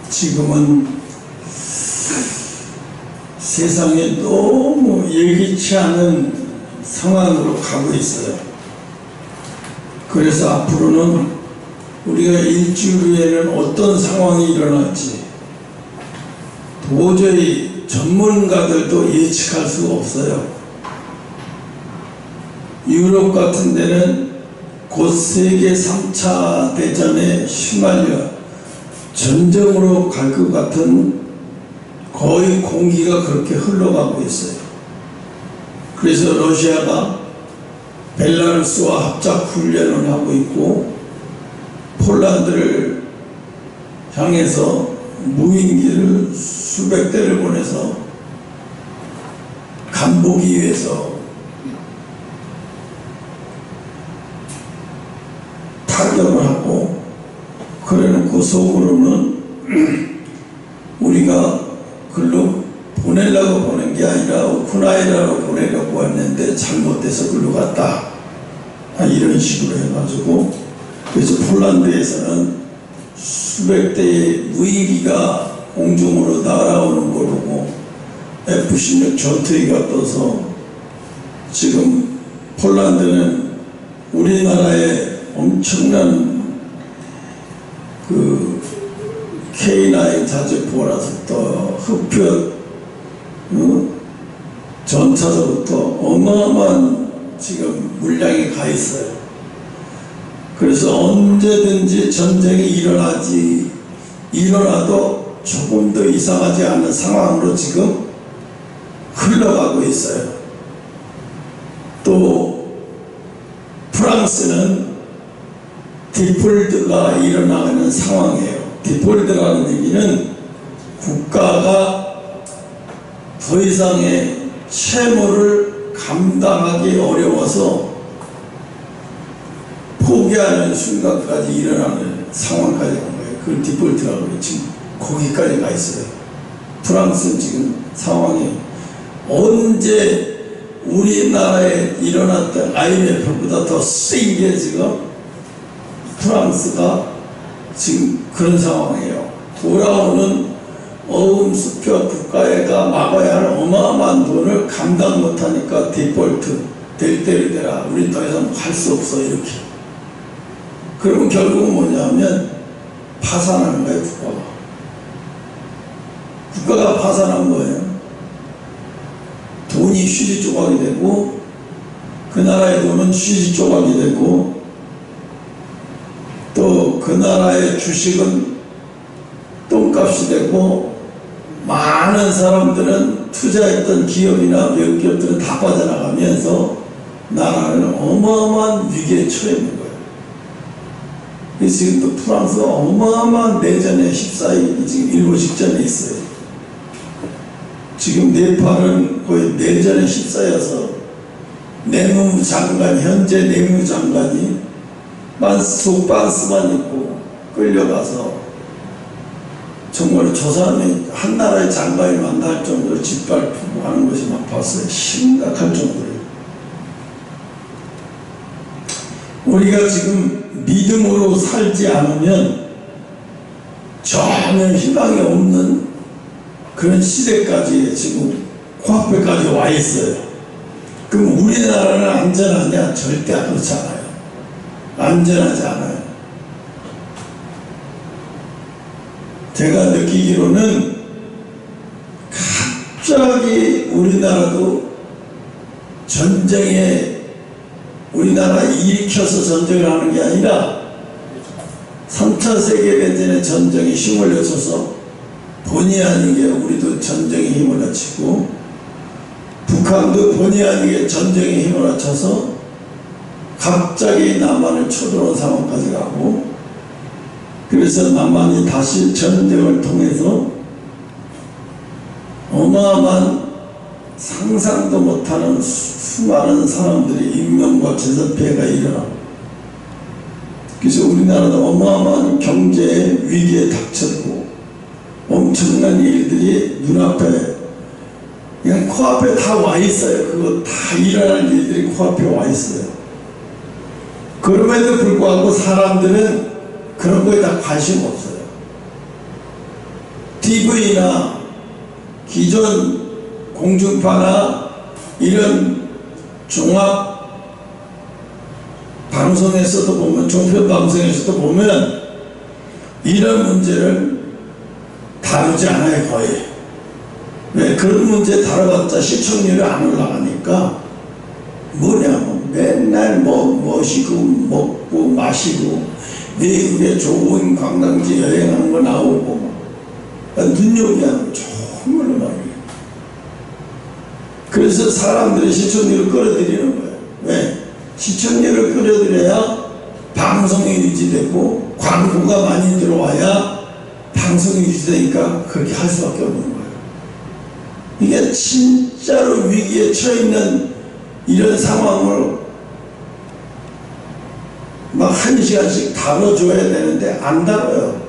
지금은 세상에 너무 예기치 않은 상황으로 가고 있어요. 그래서 앞으로는 우리가 일주일 후에는 어떤 상황이 일어날지 도저히 전문가들도 예측할 수가 없어요. 유럽 같은 데는 곧 세계 3차 대전에 휘말려 전쟁으로 갈 것 같은 거의 공기가 그렇게 흘러가고 있어요. 그래서 러시아가 벨라루스와 합작 훈련을 하고 있고 폴란드를 향해서 무인기를 수백 대를 보내서 간보기 위해서 타격을 하고, 그래놓고 속으로는 우리가 글로 보내려고 보낸 게 아니라 우크라이나로 보내려고 했는데 잘못돼서 글로 갔다, 이런 식으로 해가지고, 그래서 폴란드에서는 수백 대의 무인기가 공중으로 날아오는 걸 보고 F-16 전투기가 떠서 지금 폴란드는 우리나라의 엄청난 그 K9 자주포라서부터 흑표 전차서부터 어마어마한 지금 물량이 가 있어요. 그래서 언제든지 전쟁이 일어나도 조금 더 이상하지 않은 상황으로 지금 흘러가고 있어요. 또 프랑스는 디폴트가 일어나는 상황이에요. 디폴트라는 얘기는 국가가 더 이상의 채무를 감당하기 어려워서 포기하는 순간까지 일어나는 상황까지 간 거예요. 그걸 디폴트라고 해요. 지금 거기까지 가 있어요. 프랑스는 지금 상황이 언제 우리나라에 일어났던 IMF보다 더 센 게 지금 프랑스가 지금 그런 상황이에요. 돌아오는 어음수표 국가가 막아야 할 어마어마한 돈을 감당 못하니까 디폴트 될 때를 되라, 우린 더 이상 할 수 없어, 이렇게. 그러면 결국은 뭐냐면 파산하는 거예요. 국가가 파산한 거예요. 돈이 휴지 조각이 되고, 그 나라의 돈은 휴지 조각이 되고, 또 그 나라의 주식은 똥값이 되고, 많은 사람들은 투자했던 기업이나 외국 기업들은 다 빠져나가면서 나라는 어마어마한 위기에 처해 있는 거예요. 그래서 지금 또 프랑스가 어마어마한 내전에 휩싸이고 지금 일보 직전에 있어요. 지금 네팔은 거의 내전에 휩싸여서 내무장관, 현재 내무장관이 속반스만 입고 끌려가서 정말 저 사람이 한 나라의 장관이 만날 정도로 짓밟히고 하는 것이 막 봤어요. 심각할 정도로요. 우리가 지금 믿음으로 살지 않으면 전혀 희망이 없는 그런 시대까지 지금 코앞에까지 와 있어요. 그럼 우리나라는 안전하냐? 절대 그렇지 않아요. 안전하지 않아요. 제가 느끼기로는 갑자기 우리나라도 전쟁에 우리나라 일으켜서 전쟁을 하는 게 아니라 3차 세계대전의 전쟁에 힘을 내줘서 본의 아니게 우리도 전쟁에 힘을 합치고, 북한도 본의 아니게 전쟁에 힘을 합쳐서 갑자기 남한을 쳐들어온 상황까지 가고, 그래서 남한이 다시 전쟁을 통해서 어마어마한 상상도 못하는 수많은 사람들의 인명과 재산 피해가 일어나고, 그래서 우리나라도 어마어마한 경제 위기에 닥쳤고 엄청난 일들이 눈앞에 그냥 코앞에 다 와 있어요. 그거 다 일어날 일들이 코앞에 와 있어요. 그럼에도 불구하고 사람들은 그런 거에 다 관심 없어요. TV나 기존 공중파나 이런 종합 방송에서도 보면, 종편 방송에서도 보면 이런 문제를 다루지 않아요, 거의. 왜? 그런 문제 다뤄봤자 시청률이 안 올라가니까 뭐냐면 맨날 멋이고 먹고 마시고 외국에 좋은 관광지 여행하는 거 나오고 눈요기하는 거 정말로 많아요. 그래서 사람들이 시청률을 끌어들이는 거예요. 왜? 시청률을 끌어들여야 방송이 유지되고 광고가 많이 들어와야 방송이 유지되니까 그렇게 할 수밖에 없는 거예요. 이게 진짜로 위기에 처해있는 이런 상황을 막 1시간씩 다뤄줘야 되는데 안 다뤄요.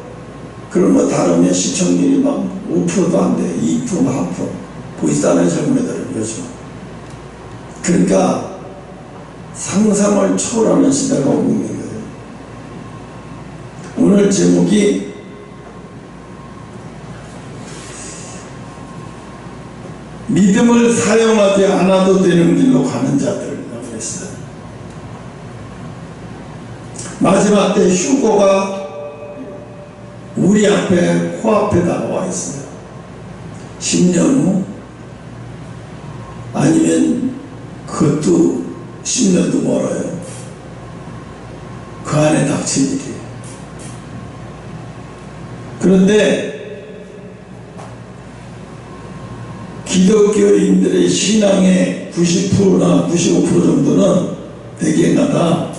그러면 다루면 시청률이 막 5%도 안 돼. 2%, 1%. 보이지도 않아요, 젊은 애들은 요즘. 그러니까 상상을 초월하는 시대가 오고 있는 거예요. 오늘 제목이 믿음을 사용하지 않아도 되는 길로 가는 자들이라고 했어요. 마지막 때 휴거가 우리 앞에, 코앞에 다가와 있어요. 10년 후? 아니면 그것도 10년도 멀어요. 그 안에 닥칠 일이에요. 그런데 기독교인들의 신앙의 90%나 95% 정도는 대개가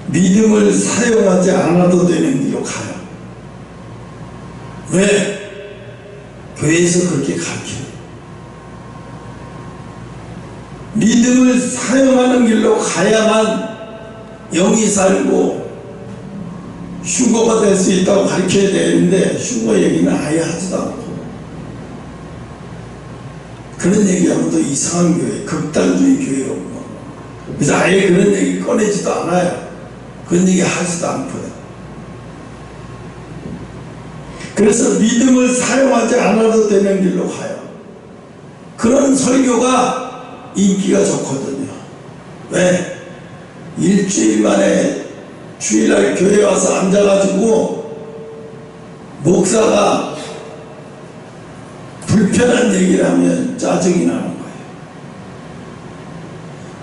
믿음을 사용하지 않아도 되는 길로 가요. 왜? 교회에서 그렇게 가르쳐요. 믿음을 사용하는 길로 가야만 영이 살고 휴거가 될 수 있다고 가르쳐야 되는데 휴거 얘기는 아예 하지도 않고, 그런 얘기하면 또 이상한 교회, 극단주의 교회라고. 그래서 아예 그런 얘기 꺼내지도 않아요. 그런 얘기 하지도 않고요. 그래서 믿음을 사용하지 않아도 되는 길로 가요. 그런 설교가 인기가 좋거든요. 왜? 일주일 만에 주일날 교회 와서 앉아가지고 목사가 불편한 얘기를 하면 짜증이 나는 거예요.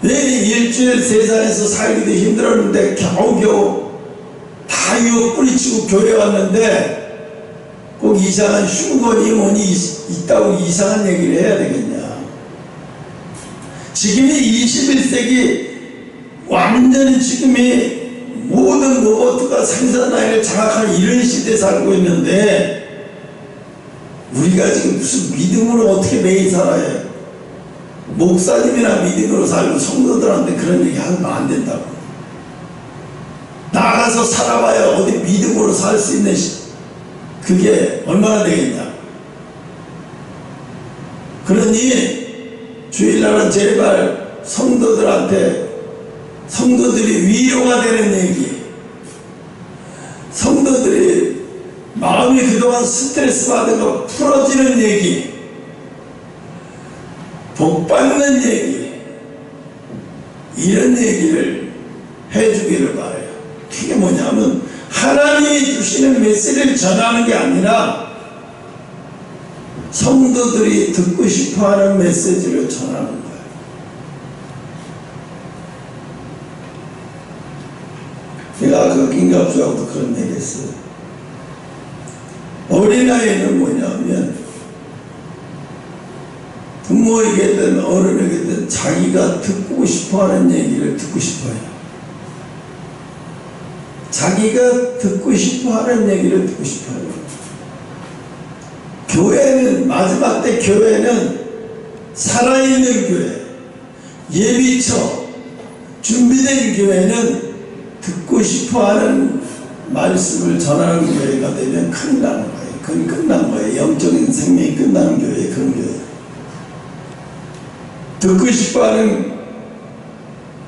왜 일주일 세상에서 살기도 힘들었는데 겨우겨우 다 유혹 뿌리치고 교회 왔는데 꼭 이상한 흉건이 뭐니 있다고 이상한 얘기를 해야 되겠냐. 지금이 21세기 완전히 지금이 모든 로봇가 생산 라인을 장악한 이런 시대에 살고 있는데 우리가 지금 무슨 믿음으로 어떻게 매일 살아요? 목사님이나 믿음으로 살고 성도들한테 그런 얘기 하면 안 된다고. 나가서 살아봐야 어디 믿음으로 살 수 있는 그게 얼마나 되겠냐. 그러니 주일날은 제발 성도들이 위로가 되는 얘기, 성도들이 마음이 그동안 스트레스 받은 거 풀어지는 얘기, 복 받는 얘기, 이런 얘기를 해주기를 바라요. 그게 뭐냐면 하나님이 주시는 메시지를 전하는 게 아니라 성도들이 듣고 싶어하는 메시지를 전하는 거예요. 제가 그 김갑수하고도 그런 얘기 했어요. 어린아이는 뭐냐면 부모에게든 어른에게든 자기가 듣고 싶어하는 얘기를 듣고 싶어요. 자기가 듣고 싶어하는 얘기를 듣고 싶어요. 교회는, 마지막 때 교회는 살아있는 교회, 예비처, 준비된 교회는 듣고 싶어하는 말씀을 전하는 교회가 되면 큰일 나는 거예요. 그건 끝난 거예요. 영적인 생명이 끝나는 교회, 그런 교회. 듣고 싶어하는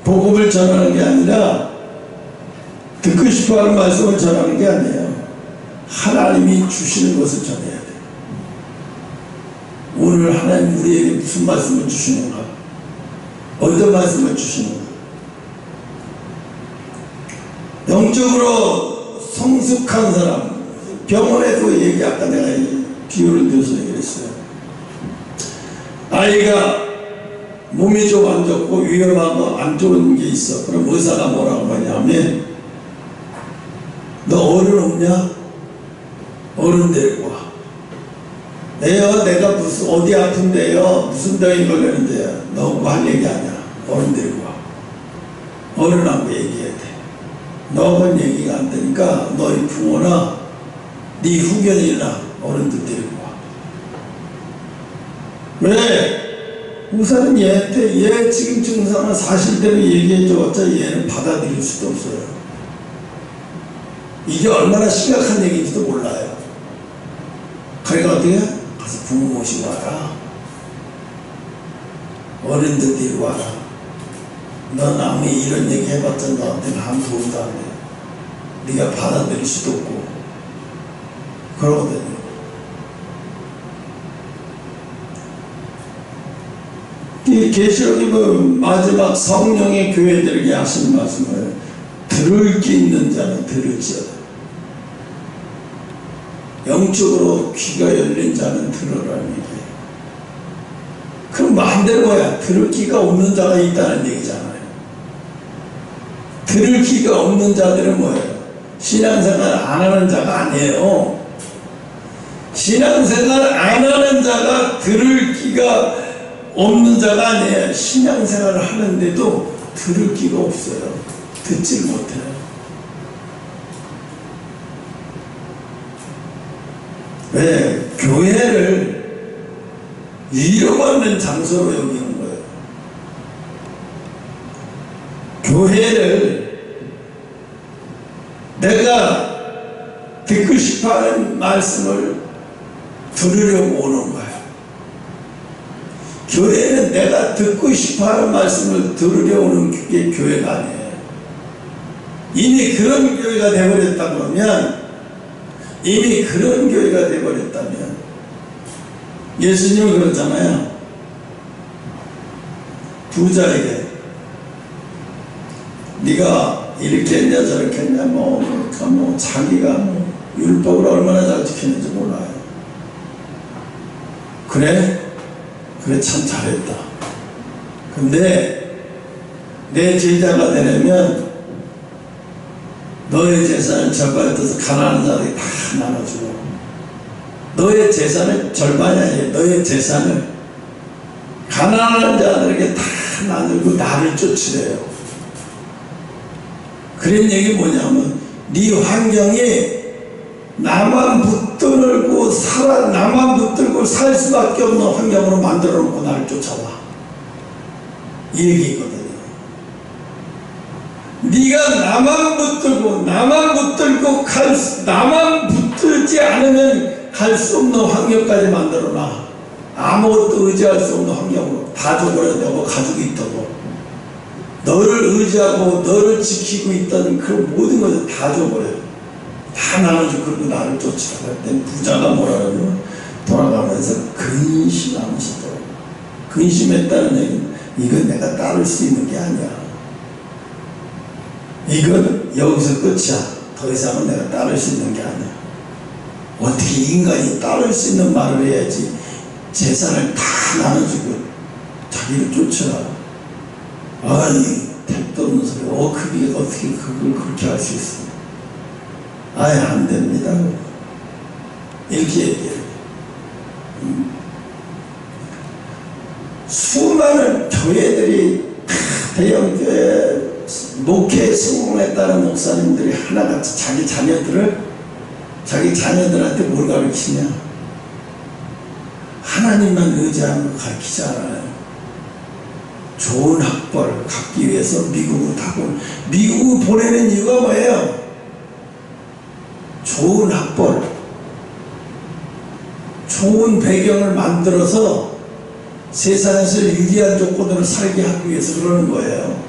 복음을 전하는 게 아니라 듣고 싶어하는 말씀을 전하는 게 아니에요. 하나님이 주시는 것을 전해야 돼요. 오늘 하나님 우리에게 무슨 말씀을 주시는가? 어떤 말씀을 주시는가? 영적으로 성숙한 사람, 병원에도 얘기, 아까 내가 비유를 들어서 얘기했어요. 아이가 몸이 좀 안 좋고 위험하고 안 좋은 게 있어. 그럼 의사가 뭐라고 하냐면, 너 어른 없냐? 어른 데리고 와. 내가 무슨 어디 아픈데요? 무슨 병이 걸렸는데요? 너 할 얘기 아니야. 어른 데리고 와. 어른하고 얘기해야 돼. 너만 얘기가 안 되니까 너희 부모나 네 후견이나 어른들 데리고 와. 왜? 우선은 얘한테 얘 지금 증상은 사실대로 얘기해줘봤자 얘는 받아들일 수도 없어요. 이게 얼마나 심각한 얘기인지도 몰라요. 그러니까 어떻게? 가서 부모 모시고 와라. 어른들 데리고 와라. 넌 아무리 이런 얘기 해봤자 너한테는 아무 도움도 안 돼. 네가 받아들일 수도 없고 그러거든요. 이 계시록이 마지막 성령의 교회들에게 하시는 말씀을 들을 게 있는 자는 들을지어다. 영적으로 귀가 열린 자는 들으라는 얘기예요. 그럼 마음대로 뭐야? 들을 귀가 없는 자가 있다는 얘기잖아요. 들을 귀가 없는 자들은 뭐예요? 신앙생활 안 하는 자가 아니에요. 신앙생활 안 하는 자가 들을 귀가 없는 자가 아니에요. 신앙생활을 하는데도 들을 귀가 없어요. 듣질 못해요. 왜? 교회를 위로받는 장소로 여기는 거예요. 교회를 내가 듣고 싶어하는 말씀을 들으려고 오는 거예요. 교회는 내가 듣고 싶어하는 말씀을 들으려고 오는 게 교회가 아니에요. 이미 그런 교회가 되어버렸다 그러면, 이미 그런 교회가 되어버렸다면, 예수님은 그러잖아요. 부자에게 네가 이렇게 했냐 저렇게 했냐 자기가 율법을 얼마나 잘 지켰는지 몰라요. 그래 참 잘했다. 근데 내 제자가 되려면 너의 재산을 절반에 떠서 가난한 자들이 다 나눠주고, 너의 재산을 절반이 아니에요. 너의 재산을 가난한 자들에게 다 나누고 나를 쫓으래요. 그런 얘기 뭐냐면, 네 환경이 나만 붙들고 살 수밖에 없는 환경으로 만들어 놓고 나를 쫓아와. 이 얘기거든요. 네가 나만 붙들지 않으면 갈 수 없는 환경까지 만들어 놔. 아무것도 의지할 수 없는 환경으로 다 줘버렸다고. 가족이 있다고, 너를 의지하고 너를 지키고 있던 그 모든 것을 다 줘버려요. 다 나눠주고. 그리고 나를 쫓으라고 할 때 부자가 뭐라 그러면 돌아가면서 근심하면서도, 근심했다는 얘기는 이건 내가 따를 수 있는 게 아니야. 이건 여기서 끝이야. 더 이상은 내가 따를 수 있는 게 아니야. 어떻게 인간이 따를 수 있는 말을 해야지. 재산을 다 나눠주고 자기를 쫓아라. 아니, 택도 없는 소리. 그게 어떻게 그걸 그렇게 할 수 있어? 아예 안 됩니다. 이렇게 얘기해요. 수많은 교회들이, 대형교회 목회에 성공했다는 목사님들이 하나같이 자기 자녀들한테 뭘 가르치냐? 하나님만 의지하는 거 가르치지 않아요. 좋은 학벌 갖기 위해서 미국을 보내는 이유가 뭐예요? 좋은 학벌, 좋은 배경을 만들어서 세상에서 유리한 조건으로 살게 하기 위해서 그러는 거예요.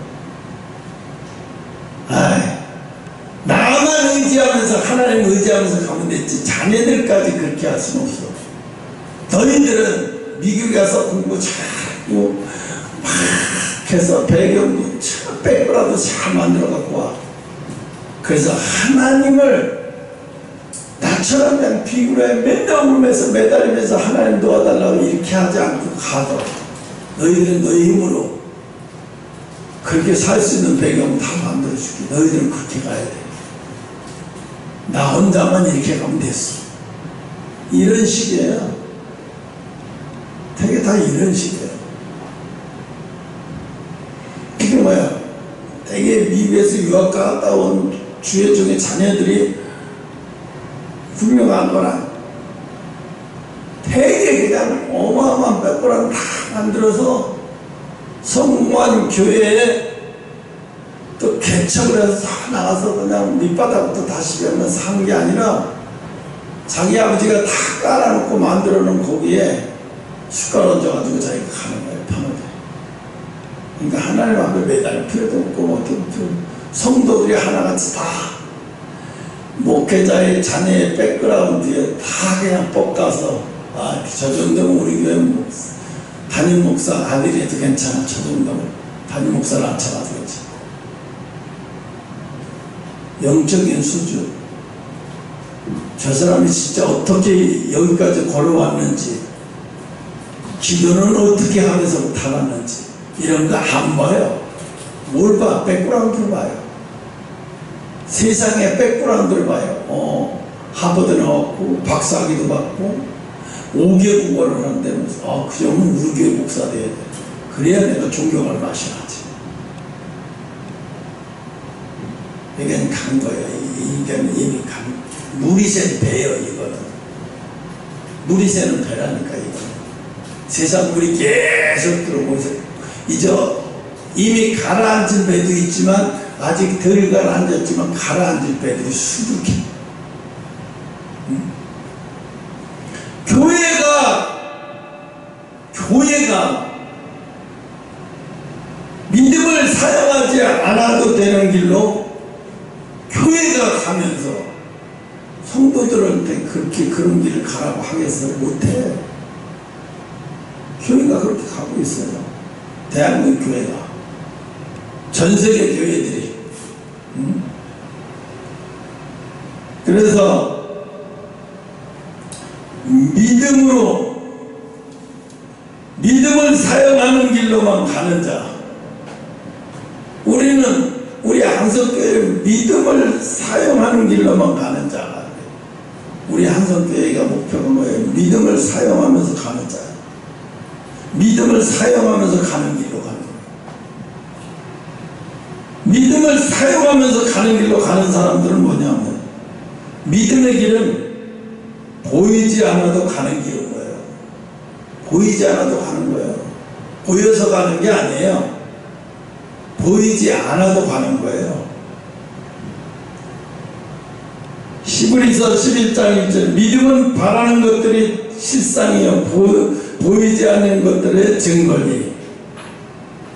의지하면서 하나님 의지하면서 가면 됐지 자녀들까지 그렇게 할 수는 없어. 너희들은 미국에 가서 공부 잘하고 막 해서 배경도 참 백그라운드 잘 만들어 갖고 와. 그래서 하나님을 나처럼 그냥 비굴해 맨날 울면서 매달리면서 하나님 도와달라고 이렇게 하지 않고 가도 너희들은 너희 힘으로 그렇게 살 수 있는 배경 다 만들어줄게. 너희들은 그렇게 가야 돼. 나 혼자만 이렇게 가면 됐어. 이런 식이에요. 되게 다 이런 식이에요. 그게 뭐야? 되게 미국에서 유학 갔다 온 주의 중에 자녀들이 훌륭한 거나 되게 그냥 어마어마한 백그라운드 다 만들어서 성공한 교회에 또 개척을 해서 다 나가서 그냥 밑바닥부터 다시 배우면 산 게 아니라 자기 아버지가 다 깔아놓고 만들어 놓은 거기에 숟갈 얹어가지고 자기가 가는 거예요. 편하게. 그러니까 하나님 앞에 매달릴 필요도 없고 어떤 성도들이 하나같이 다 목회자의 자녀의 백그라운드에 다 그냥 뽑가서 아, 저 정도면 우리 교회 담임 목사 아들이 해도 괜찮아. 저 정도면 담임 목사를 안 쳐봐도 괜찮아. 영적인 수준. 저 사람이 진짜 어떻게 여기까지 걸어왔는지, 기도는 어떻게 하면서 달았는지 이런 거 안 봐요. 뭘 봐? 백그라운드를 봐요. 세상의 백그라운드를 봐요. 하버드 나왔고 박사학위도 받고 5개 국어를 한다면서 그 정도면 우리 교회 목사 돼야 돼. 그래야 내가 존경할 맛이 나지. 이건 간 거예요. 이건 이미 간. 물이 새는 배예요. 이거는 물이 새는 배라니까. 이거는 세상 물이 계속 들어오고 이제 이미 가라앉은 배도 있지만 아직 덜 가라앉았지만 가라앉을 배들이 수두개. 교회가 믿음을 사용하지 않아도 되는 길로 교회가 가면서 성도들한테 그렇게 그런 길을 가라고 하겠어? 못해. 교회가 그렇게 가고 있어요. 대한민국 교회가. 전 세계 교회들이. 그래서 믿음을 사용하는 길로만 가는 자. 우리 한성교회 믿음을 사용하는 길로만 가는 자가. 우리 한성교회가 목표가 뭐예요? 믿음을 사용하면서 가는 자예요. 믿음을 사용하면서 가는 길로 가는 거예요. 믿음을 사용하면서 가는 길로 가는 사람들은 뭐냐면 믿음의 길은 보이지 않아도 가는 길인 거예요. 보이지 않아도 가는 거예요. 보여서 가는 게 아니에요. 보이지 않아도 가는 거예요. 히브리서 11장 1절 믿음은 바라는 것들이 실상이요 보이지 않는 것들의 증거니.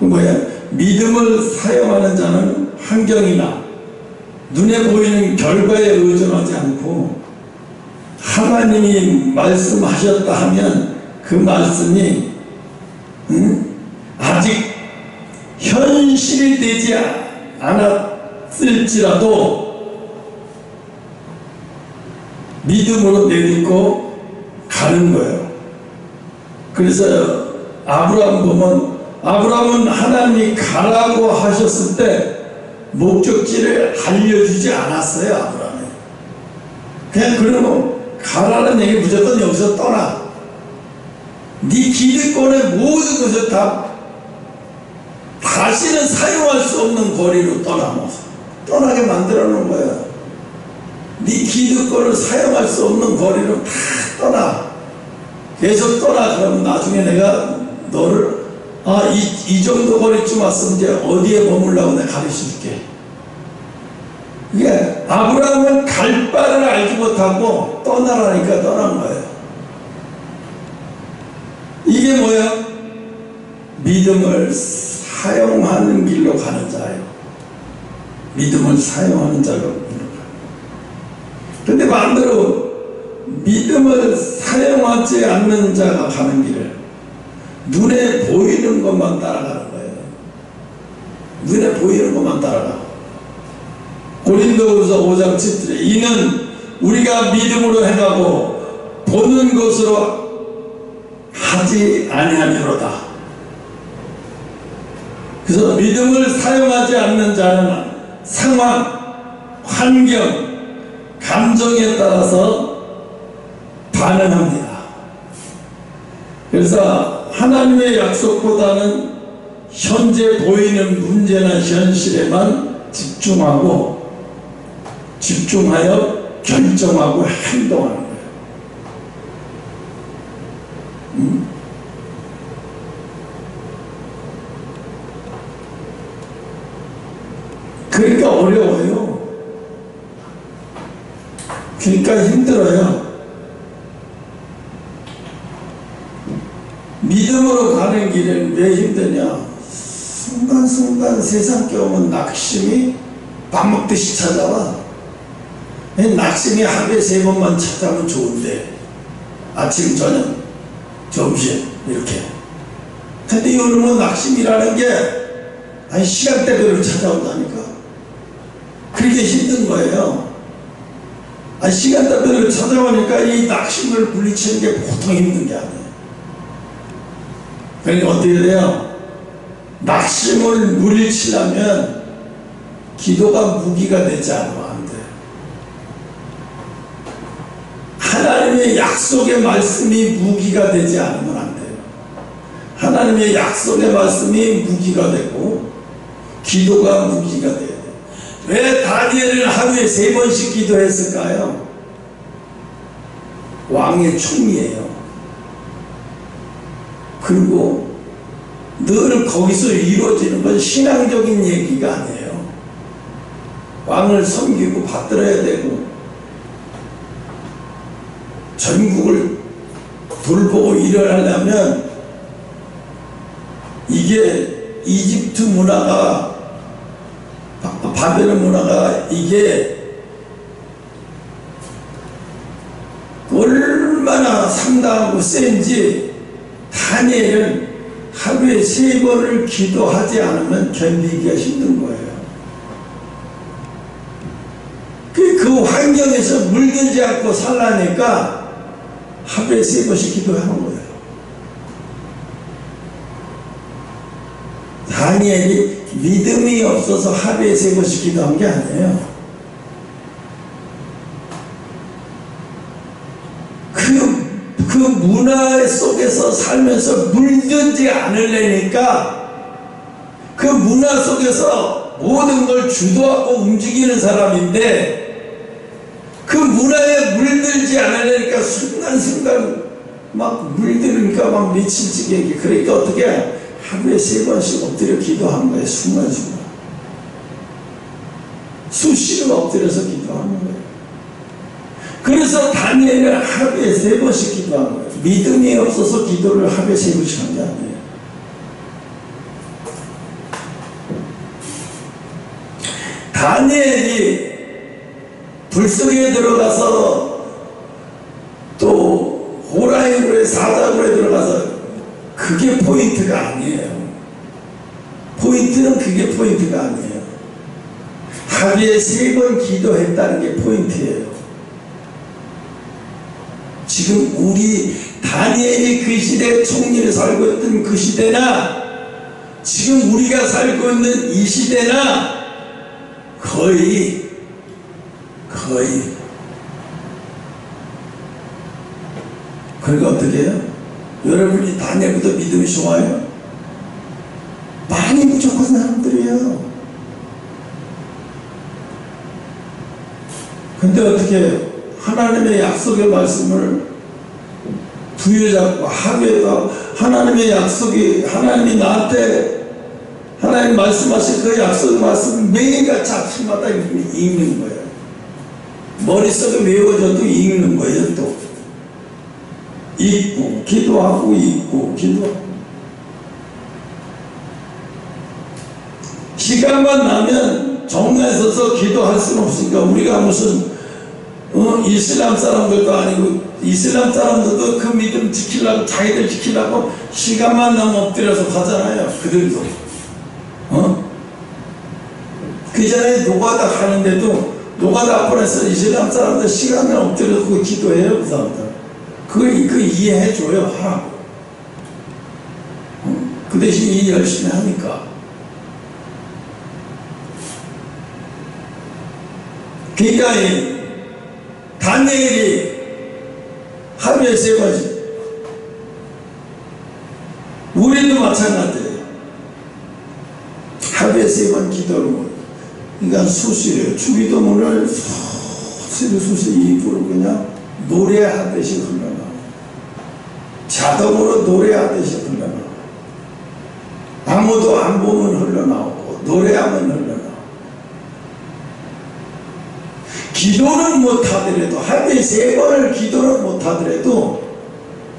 뭐야? 믿음을 사용하는 자는 환경이나 눈에 보이는 결과에 의존하지 않고 하나님이 말씀하셨다 하면 그 말씀이 아직 현실이 되지 않았을지라도 믿음으로 내딛고 가는 거예요. 그래서 아브라함 보면 아브라함은 하나님이 가라고 하셨을 때 목적지를 알려주지 않았어요. 아브라함이 그냥 그러면 가라는 얘기 무조건 여기서 떠나. 네 기득권의 모든 것을 다 다시는 사용할 수 없는 거리로 떠나게 만들어 놓은 거예요. 네 기득권을 사용할 수 없는 거리로 다 떠나. 계속 떠나. 그러면 나중에 내가 너를 이 정도 거리쯤 왔으면 이제 어디에 머물라고 내가 가르쳐줄게. 이게 아브라함은 갈 바를 알지 못하고 떠나라니까 떠난 거예요. 이게 뭐야? 믿음을 사용하는 길로 가는 자예요. 믿음을 사용하는 자로. 근데 반대로 믿음을 사용하지 않는 자가 가는 길을 눈에 보이는 것만 따라가는 거예요. 눈에 보이는 것만 따라가. 고린도후서 5장 7절에 이는 우리가 믿음으로 행하고 보는 것으로 하지 아니하리로다. 그래서 믿음을 사용하지 않는 자는 상황, 환경, 감정에 따라서 반응합니다. 그래서 하나님의 약속보다는 현재 보이는 문제나 현실에만 집중하여 결정하고 행동하는 거예요. 그러니까 어려워요. 그러니까 힘들어요. 믿음으로 가는 길은 왜 힘드냐? 순간순간 세상 경험은 낙심이 밥 먹듯이 찾아와. 낙심이 하루에 3번만 찾아오면 좋은데 아침, 저녁, 점심 이렇게. 근데 이놈은 낙심이라는 게 아니 시간대별로 찾아온다니까. 그렇게 힘든 거예요. 아니 시간대별로 찾아오니까 이 낙심을 물리치는 게 보통 힘든 게 아니에요. 그러니까 어떻게 돼요? 낙심을 물리치려면 기도가 무기가 되지 않으면 안 돼요. 하나님의 약속의 말씀이 무기가 되지 않으면 안 돼요. 하나님의 약속의 말씀이 무기가 되고 기도가 무기가 돼야 돼요. 왜 다니엘은 하루에 3번씩 기도했을까요? 왕의 총리예요. 그리고 늘 거기서 이루어지는 건 신앙적인 얘기가 아니에요. 왕을 섬기고 받들어야 되고 전국을 돌보고 일을 하려면 이게 이집트 문화가 바벨론 문화가 이게 얼마나 상당하고 센지 다니엘은 하루에 3번을 기도하지 않으면 견디기가 힘든 거예요. 그 환경에서 물들지 않고 살라니까 하루에 3번씩 기도하는 거예요. 다니엘이 믿음이 없어서 하루에 3번씩 기도한 게 아니에요. 그 문화 속에서 살면서 물들지 않으려니까 그 문화 속에서 모든 걸 주도하고 움직이는 사람인데 그 문화에 물들지 않으려니까 순간순간 막 물들으니까 막 미칠지게. 그러니까 어떻게 하루에 3번씩 엎드려 기도하는 거예요. 순간순간 수시로 엎드려서 기도하는 거예요. 그래서 다니엘은 하루에 3번씩 기도하는 거예요. 믿음이 없어서 기도를 하루에 3번씩 한 게 아니에요. 다니엘이 불속에 들어가서 또 호랑이 굴에 사자굴에 들어가서 그게 포인트가 아니에요. 포인트는 그게 포인트가 아니에요. 하루에 3번 기도했다는 게 포인트예요. 지금 우리 다니엘이 그 시대에 총리를 살고 있던 그 시대나 지금 우리가 살고 있는 이 시대나 거의 그러니까 어떻게 해요? 여러분이 다니엘보다 믿음이 좋아요? 많이 부족한 사람들이에요. 근데 어떻게 해요? 하나님의 약속의 말씀을 부여잡고 하루에도 하나님의 약속이 하나님이 나한테 하나님 말씀하신 그 약속의 말씀 매일같이 아침마다 읽는 거예요. 머릿속에 외워져도 읽는 거예요. 또 읽고 기도하고 읽고 기도하고 시간만 나면 정리에 서서 기도할 수는 없으니까 우리가 무슨 이슬람 사람들도 아니고, 이슬람 사람들도 그 믿음 지키려고, 자기들 지키려고 시간만 나면 엎드려서 가잖아요. 그들도. 그 전에 노가다 하는데도, 노가다 앞에서 이슬람 사람들 시간을 엎드려서 그 기도해요, 그 사람들. 그거 이해해줘요, 하라고. 그 대신 일 열심히 하니까. 그러니까 다니엘이 하루에 3번씩, 우리도 마찬가지예요. 하루에 3번 기도를, 그러니까 수시래요. 주기도문을 수시 입으로 그냥 노래하듯이 흘러나와요. 자동으로 노래하듯이 흘러나와요. 아무도 안 보면 흘러나오고 노래하면 흘러나오고. 기도는 못하더라도, 하루에 3번을 기도를 못하더라도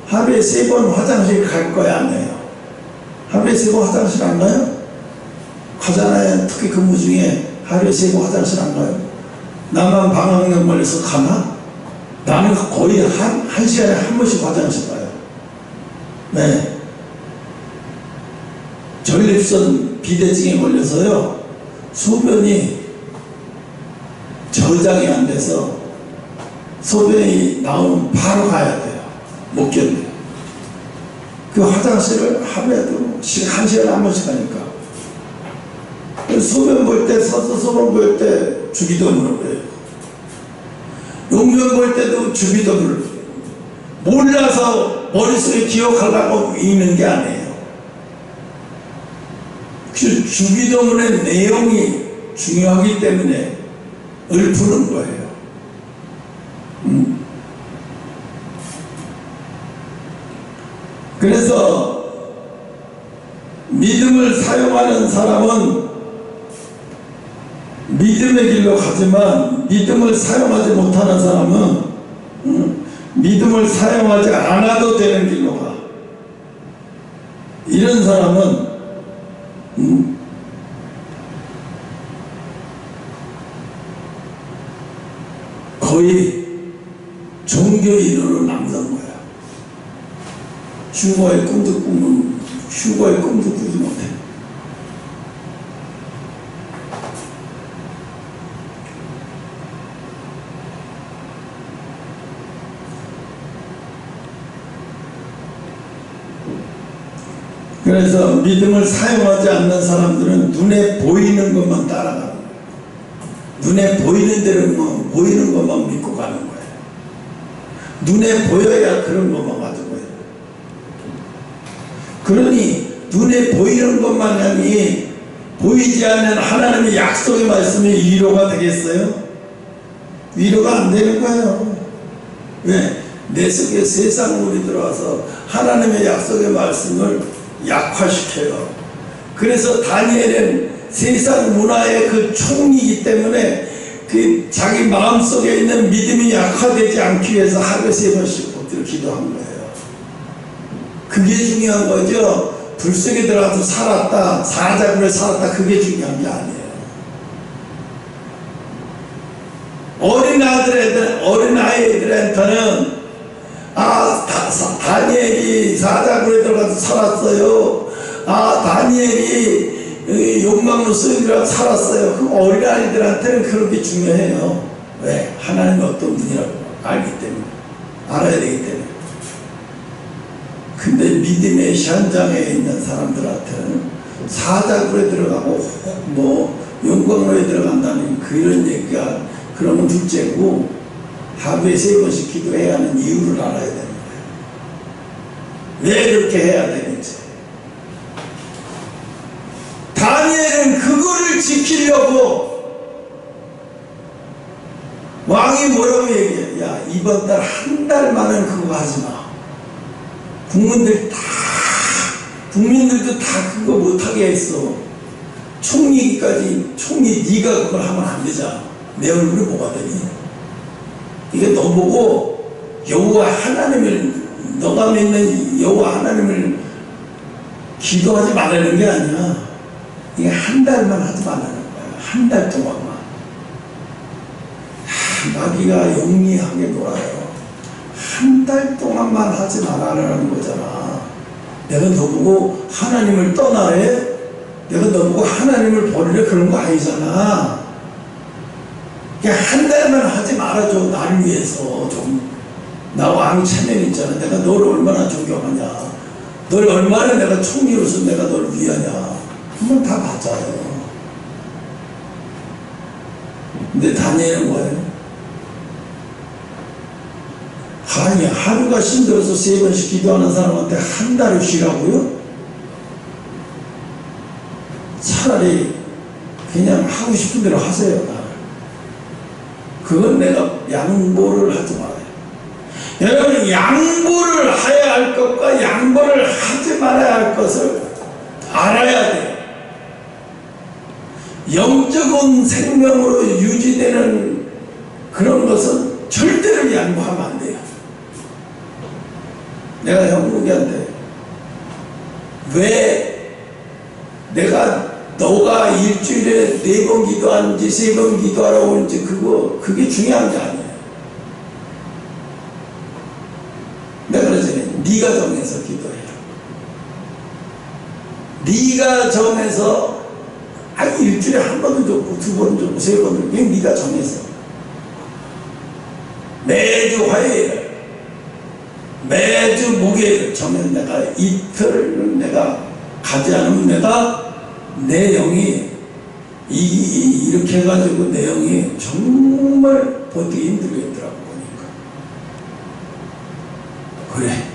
하루에 3번 화장실 갈 거야, 안 해요? 하루에 3번 화장실 안 가요? 가잖아요. 특히 근무 중에 하루에 3번 화장실 안 가요? 나만 방광염 걸려서 가나? 나는 거의 한 시간에 한 번씩 화장실 가요. 네. 전립선 비대증에 걸려서요, 소변이 저장이 안 돼서 소변이 나오면 바로 가야 돼요. 못 견뎌요. 그 화장실을 하루에도 1시간에 한 번씩 가니까. 소변 볼 때, 서서 소변 볼 때 주기도문을 해요. 용변 볼 때도 주기도문을 해요. 몰라서 머릿속에 기억하려고 읽는 게 아니에요. 그 주기도문의 내용이 중요하기 때문에 읊푸는 거예요. 그래서 믿음을 사용하는 사람은 믿음의 길로 가지만, 믿음을 사용하지 못하는 사람은 믿음을 사용하지 않아도 되는 길로 가. 이런 사람은 거의 종교인으로 남는 거야. 휴거의 꿈도 꾸지 못해. 그래서 믿음을 사용하지 않는 사람들은 눈에 보이는 것만 따라가는 거예요. 눈에 보이는 대로 보이는 것만 믿고 가는 거예요. 눈에 보여야 그런 것만 가지고 해요. 그러니 눈에 보이는 것만이 보이지 않는 하나님의 약속의 말씀이 위로가 되겠어요? 위로가 안 되는 거예요. 왜? 내 속에 세상물이 들어와서 하나님의 약속의 말씀을 약화시켜요. 그래서 다니엘은 세상 문화의 그 총이기 때문에 그 자기 마음속에 있는 믿음이 약화되지 않기 위해서 하루에 3번씩 엎드려 기도한 거예요. 그게 중요한 거죠. 불 속에 들어가서 살았다, 사자굴에 살았다, 그게 중요한 게 아니에요. 어린아이들한테는 다니엘이 사자굴에 들어가서 살았어요. 다니엘이 욕망으로 쏘이더라도 살았어요. 그 어린아이들한테는 그런 게 중요해요. 왜? 하나님이 어떤 분이라고 알기 때문에, 알아야 되기 때문에. 근데 믿음의 현장에 있는 사람들한테는 사자굴에 들어가고 영광로에 들어간다는 그런 얘기가, 그러면 둘째고, 하루에 3번씩 기도해야 하는 이유를 알아야 되는 거예요. 왜 그렇게 해야 되는지. 다니엘은 그거를 지키려고 왕이 뭐라고 얘기해? 야, 이번 달 한 달만은 그거 하지 마. 국민들도 다 그거 못하게 했어. 총리 네가 그걸 하면 안 되잖아. 내 얼굴이 뭐가 되니? 이게 너 보고 여호와 하나님을, 너가 믿는 여호와 하나님을 기도하지 말라는 게 아니야. 이게 한 달만 하지 말라는 거야. 한 달 동안만. 마귀가 영리하게 놀아요. 한 달 동안만 하지 말아라는 거잖아. 내가 너보고 하나님을 떠나래? 내가 너보고 하나님을 버리래? 그런 거 아니잖아. 그냥 한 달만 하지 말아줘. 나를 위해서 좀. 나 왕체면 있잖아. 내가 너를 얼마나 존경하냐. 널 얼마나 내가 총리로서 내가 널 위하냐. 한번 다 맞아요. 근데 다니엘은 뭐예요? 아니, 하루가 힘들어서 3번씩 기도하는 사람한테 한 달을 쉬라고요? 차라리 그냥 하고 싶은 대로 하세요. 그건 내가 양보를 하지 말아요. 여러분, 양보를 해야 할 것과 양보를 하지 말아야 할 것을 알아야 돼요. 영적인 생명으로 유지되는 그런 것은 절대로 양보하면 안 돼요. 내가 형국이한테 왜 너가 일주일에 4번 기도하는지 3번 기도하라고 하는지 그게 중요한 게 아니에요. 내가 그러잖아요. 네가 정해서 기도해라. 네가 정해서 일주일에 한 번은 좋고 2번은 좋고 3번은 그냥 네가 정해서 매주 화요일 매주 목요일 정해서 내가 이틀을 내가 가지 않으면 내 영이 이렇게 해가지고 내 영이 정말 버티기 힘들겠더라고. 보니까 그래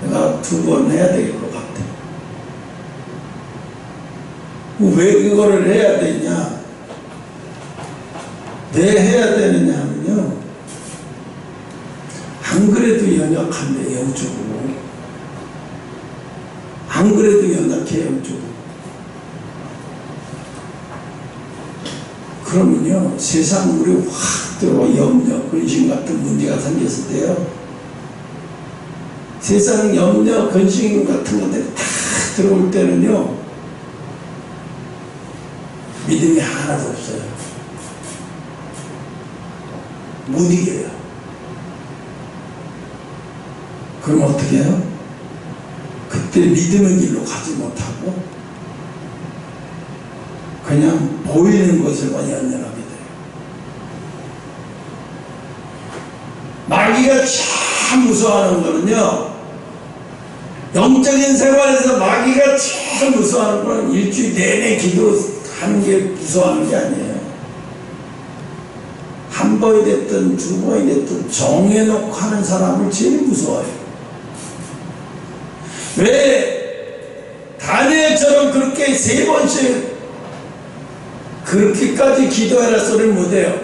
내가 2번 해야 될 것 같아. 왜 그거를 해야 되냐? 왜 해야 되느냐 하면요, 안 그래도 연약한데 영적으로, 안 그래도 연약해 영적으로. 그러면요 세상 물이 확 들어와 염려, 근심 같은 문제가 생겼을 때요, 세상 염려, 근심 같은 것들이 다 들어올 때는요 믿음이 하나도 없어요. 못 이겨요. 그럼 어떻게 해요? 그때 믿음의 길로 가지 못하고 그냥 보이는 것을만 연연하게 돼요. 마귀가 참 무서워하는 거는요, 영적인 생활에서 마귀가 참 무서워하는 거는 일주일 내내 기도하는 게 무서워하는 게 아니에요. 한 번이 됐든 2번이 됐든 정해놓고 하는 사람을 제일 무서워해요. 왜 다니엘처럼 그렇게 3번씩 그렇게까지 기도해라 소리를 못해요?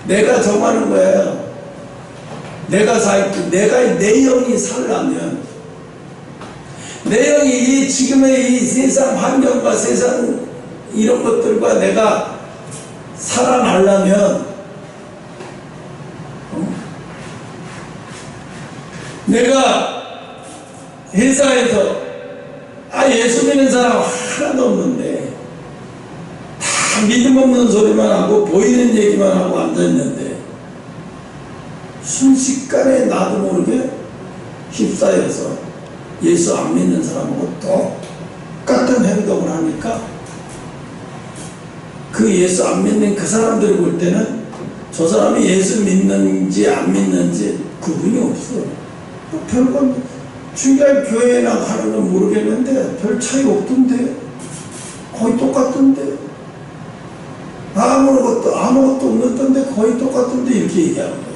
내가 정하는 거예요. 내가 내 영이 살려면, 내 영이 지금의 이 세상 환경과 세상 이런 것들과 내가 살아나려면, 내가 회사에서 예수 믿는 사람 하나도 없는데 다 믿음 없는 소리만 하고 보이는 얘기만 하고 앉아있는데 순식간에 나도 모르게 휩싸여서 예수 안 믿는 사람하고 똑같은 행동을 하니까 그 예수 안 믿는 그 사람들이 볼 때는 저 사람이 예수 믿는지 안 믿는지 구분이 없어. 별건 주일 교회에 나가는 건 모르겠는데 별 차이 없던데, 거의 똑같던데, 아무것도 없는데 거의 똑같던데, 이렇게 얘기하는 거예요.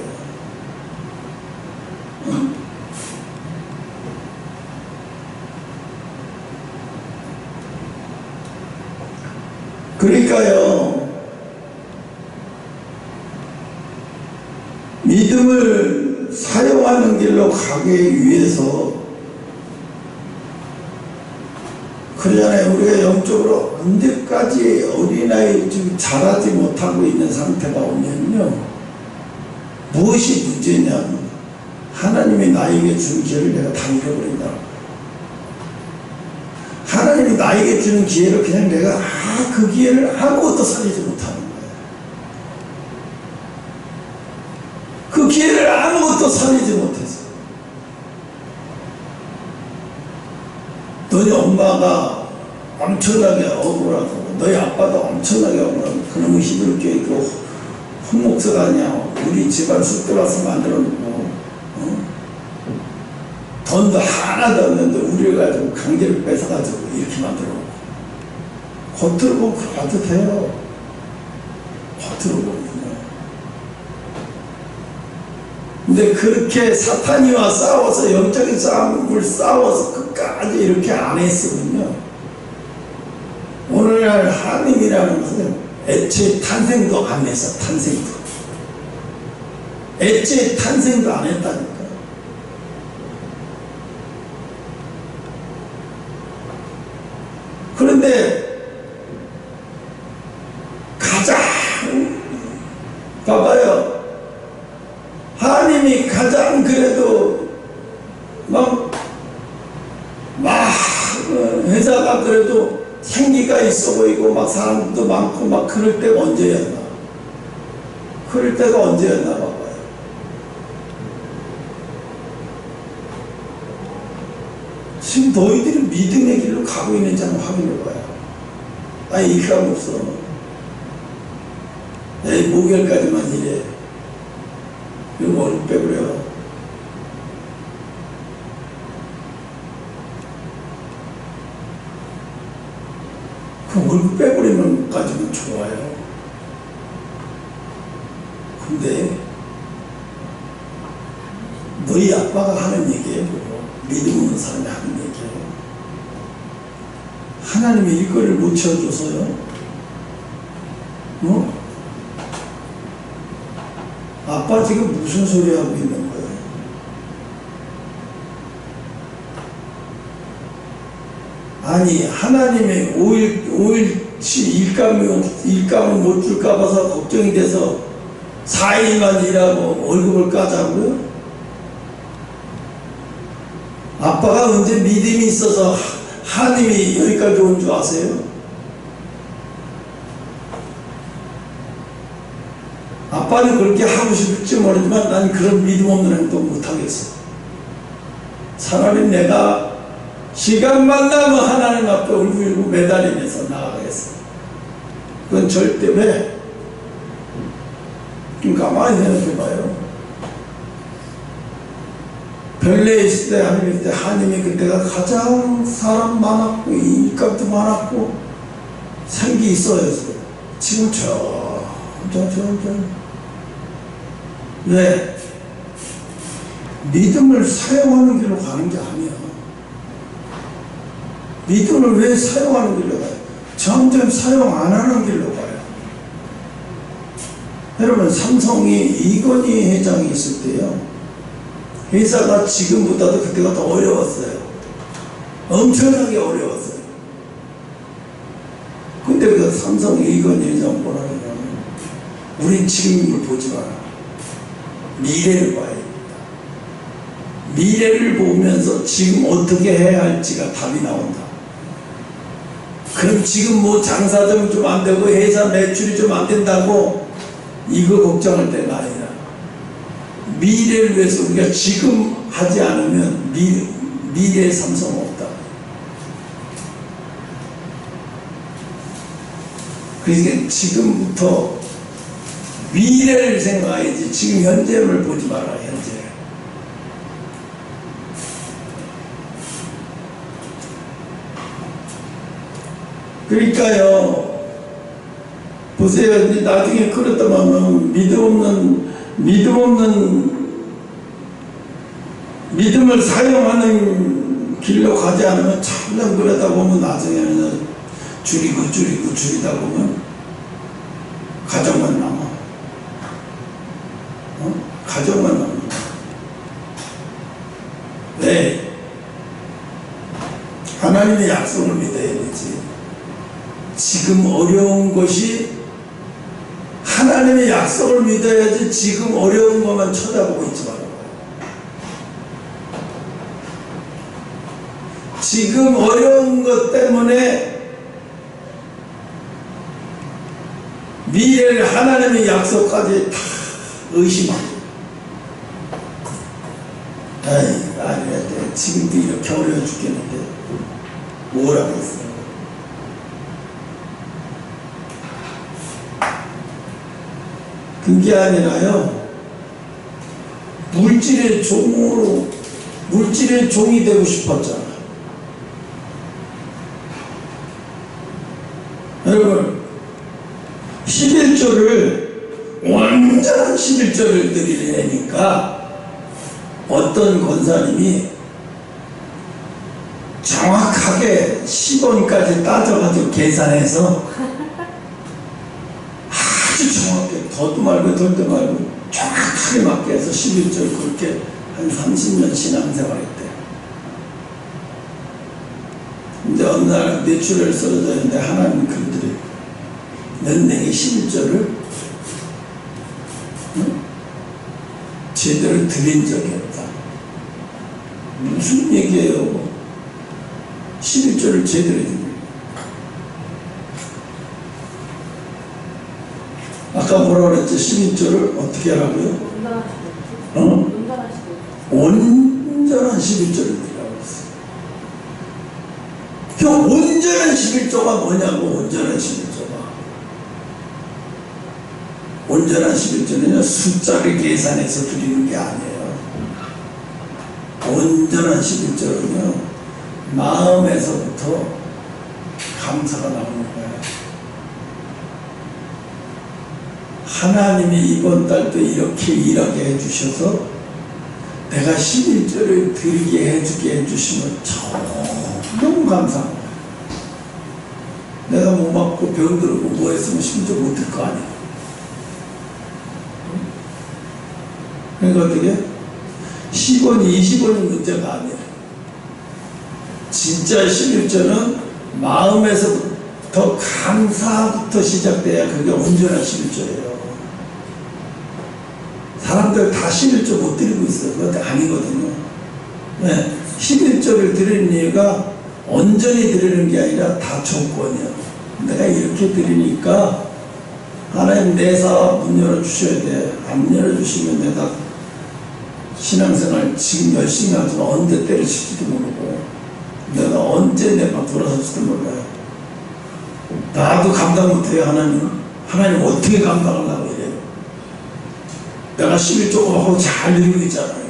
그러니까요, 믿음을 사용하는 길로 가기 위해서, 그러잖아요. 우리가 영적으로 언제까지 어린아이 좀 자라지 못하고 있는 상태가 오면요, 무엇이 문제냐면 하나님이 나에게 준 기회를 내가 다 잃어버린다. 하나님이 나에게 주는 기회를 그냥 내가 그 기회를 아무것도 살리지 못하는 거예요. 번도 살리지 못해서. 너희 엄마가 엄청나게 억울하고 너희 아빠도 엄청나게 억울하고 그놈의 힘들게 있고 홍목서가 아니야. 우리 집안 쑥들어서 만들어 놓고 돈도 하나도 없는데 우리를 가지고 강제로 뺏어가지고 이렇게 만들어 놓고 겉으로 보면 그래도 돼요. 겉으로 보면. 근데 그렇게 사탄이와 싸워서 영적인 싸움을 싸워서 끝까지 이렇게 안 했으면요, 오늘날 하나님이라는 것은 애초에 탄생도 안 했어. 애초에 탄생도 안 했다니까. 그런데 가장 봐봐요. 하나님이 가장 그래도 막 회사가 그래도 생기가 있어 보이고 막 사람도 많고 막 그럴 때가 언제였나? 그럴 때가 언제였나 봐봐요. 지금 너희들이 믿음의 길로 가고 있는지 한번 확인해봐요. 아니 일감 없어. 내일 목요일까지만 일해. 이거 월급 빼버려. 그 월급 빼버리면까지는 좋아요. 근데 너희 아빠가 하는 얘기예요. 믿음 없는 사람이 하는 얘기예요. 하나님이 일거리를 못 채워줘서요. 아빠 지금 무슨 소리 하고 있는 거예요? 아니 하나님의 5일치 일감을 못 줄까 봐서 걱정이 돼서 4일만 일하고 월급을 까자고요? 아빠가 언제 믿음이 있어서 하나님이 여기까지 온 줄 아세요? 아빠는 그렇게 하고 싶을지 모르지만 난 그런 믿음 없는 행동 못하겠어. 차라리 내가 시간만 나면 하나님 앞에 울고 매달리면서 나아가겠어. 그건 절대 왜? 좀 가만히 생각해봐요. 별내에 있을 때 하나님이 그때가 가장 사람 많았고 일감도 많았고 생기 있어요. 지금 왜? 믿음을 사용하는 길로 가는 게 아니야. 믿음을 왜 사용하는 길로 가요? 점점 사용 안 하는 길로 가요. 여러분, 삼성이 이건희 회장이 있을 때요, 회사가 지금보다도 그때가 더 어려웠어요. 엄청나게 어려웠어요. 근데 그 삼성 이건희 회장 뭐라 그러냐면, 우린 지금을 보지 마라. 미래를 봐야 됩니다. 미래를 보면서 지금 어떻게 해야 할지가 답이 나온다. 그럼 지금 뭐 장사 좀 안 되고 회사 매출이 좀 안 된다고 이거 걱정할 때가 아니라 미래를 위해서 우리가 지금 하지 않으면 미래의 삼성은 없다. 그러니까 지금부터 미래를 생각해야지 지금 현재를 보지 마라. 현재. 그러니까요, 보세요. 나중에 그렇다면 믿음을 사용하는 길로 가지 않으면 점점 그러다 보면 나중에는 줄이다 보면 가정만 남아. 가정만 남아. 네. 하나님의 약속을 믿어야 되지. 지금 어려운 것이 하나님의 약속을 믿어야지. 지금 어려운 것만 쳐다보고 있지 말고. 지금 어려운 것 때문에 미래를 하나님의 약속까지 다 의심하고 아이, 아니야. 지금도 이렇게 어려워 죽겠는데 뭘 하겠어. 그게 아니라요, 물질의 종으로, 물질의 종이 되고 싶었잖아. 여러분, 11조를 완전한 11조를 드리려니까 어떤 권사님이 정확하게 10원까지 따져가지고 계산해서 아주 정확하게 더도 말고 덜도 말고 정확하게 맞게 해서 11조를 그렇게 한 30년 신앙생활했대. 근데 어느 날 뇌출혈 쓰러져 있는데 하나님 그들이 연맹이 11조를 제대로 드린 적이 없다. 무슨 얘기예요? 11조를 제대로 드린. 아까 뭐라 그랬지? 11조를 어떻게 하라고요? 온전한 11조를 드리라고 했어요. 그 온전한 11조가 뭐냐고. 온전한 11조가, 온전한 11조는요 숫자를 계산해서 드리는 게 아니에요. 온전한 11조는요 마음에서부터 감사가 나오는 거예요. 하나님이 이번 달도 이렇게 일하게 해주셔서 내가 11조를 드리게 해주게 해주시면 너무 감사한 거예요. 내가 몸 아프고 병들고 뭐 했으면 11조 못 들 거 아니에요. 그러니까 어떻게? 10원, 20원이 문제가 아니에요. 진짜 11조는 마음에서부터 감사부터 시작돼야 그게 온전한 11조예요. 사람들 다 11조 못 드리고 있어요. 그것도 아니거든요. 네. 11조를 드리는 이유가 온전히 드리는 게 아니라 다 조건이에요. 내가 이렇게 드리니까 하나님 내 사업 문 열어주셔야 돼. 안 열어주시면 내가 신앙생활 지금 열심히 하지만 언제 때려칠지도 모르고 내가 언제 내가 돌아설지도 몰라요. 나도 감당 못해요. 하나님 어떻게 감당하려고 이래요. 내가 11조가 하고 잘 누리고 있잖아요.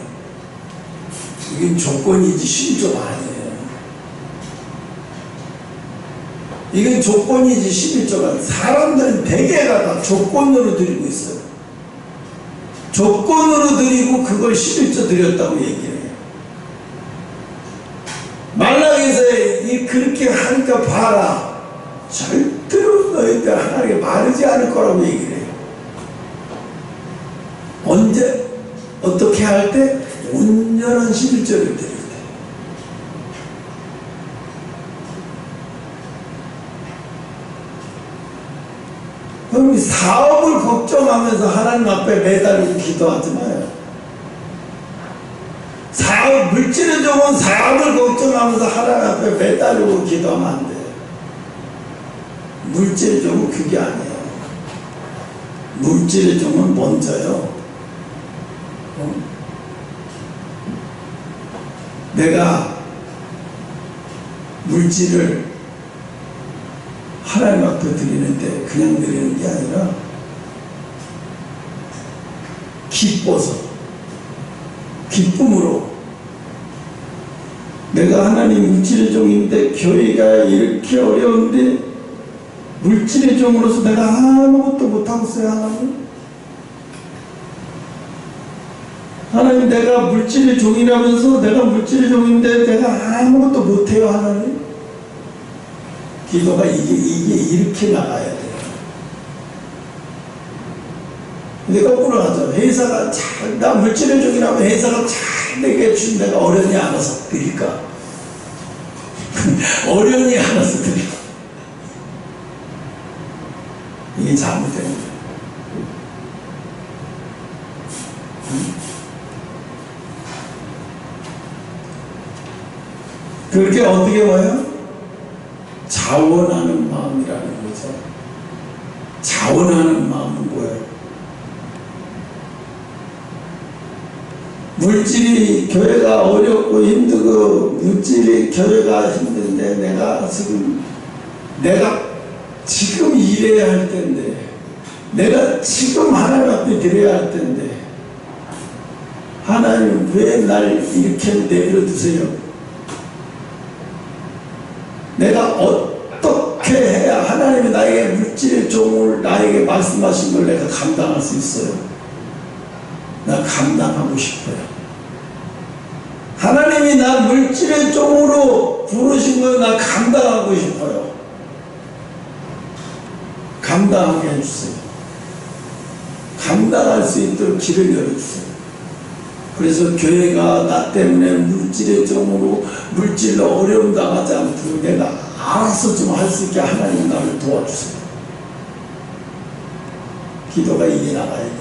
이게 조건이지 11조가 아니에요. 이건 조건이지 11조가. 사람들은 대개가 다 조건으로 드리고 있어요. 조건으로 드리고 그걸 11조 드렸다고 얘기해요. 말라기에서 그렇게 하니까 봐라. 절대로 너희들 하나님께 마르지 않을 거라고 얘기를 해요. 언제? 어떻게 할 때? 온전한 11조를 드릴 때. 그럼 사업을 걱정하면서 하나님 앞에 매달리고 기도하지 마요. 사업, 물질의 종은 사업을 걱정하면서 하나님 앞에 매달리고 기도하면 안 돼요. 물질의 종은 그게 아니에요. 물질의 종은 먼저요. 내가 물질을 하나님 앞에 드리는데 그냥 드리는 게 아니라 기뻐서, 기쁨으로. 내가 하나님 물질의 종인데 교회가 이렇게 어려운데 물질의 종으로서 내가 아무것도 못하고 있어요. 하나님 내가 물질의 종이라면서 내가 물질의 종인데 내가 아무것도 못해요. 하나님. 기도가 이게 이렇게 나가야 돼요. 근데 거꾸로 하죠. 회사가 잘, 나 물질의 종이라면 회사가 잘 되게 해주면 내가 어련히 알아서 드릴까? 어련히 알아서 드릴까? 이게 잘못된 거예요. 그렇게 어떻게 와요? 자원하는 마음이라는 거죠. 자원하는 마음은 뭐예요? 물질이 교회가 어렵고 힘들고 물질이 교회가 힘든데 내가 지금 일해야 할 텐데 내가 지금 하나님 앞에 드려야 할 텐데 하나님 왜 날 이렇게 내버려두세요? 내가 어떻게 해야 하나님이 나에게 물질의 종을 나에게 말씀하신 걸 내가 감당할 수 있어요? 나 감당하고 싶어요. 하나님이 나 물질의 종으로 부르신 걸 나 감당하고 싶어요. 감당하게 해주세요. 감당할 수 있도록 길을 열어주세요. 그래서 교회가 나 때문에 물질의 종으로 물질로 어려움 당하지 않도록 내가 알아서 좀 할 수 있게 하나님 나를 도와주세요. 기도가 이게 나가야 돼요.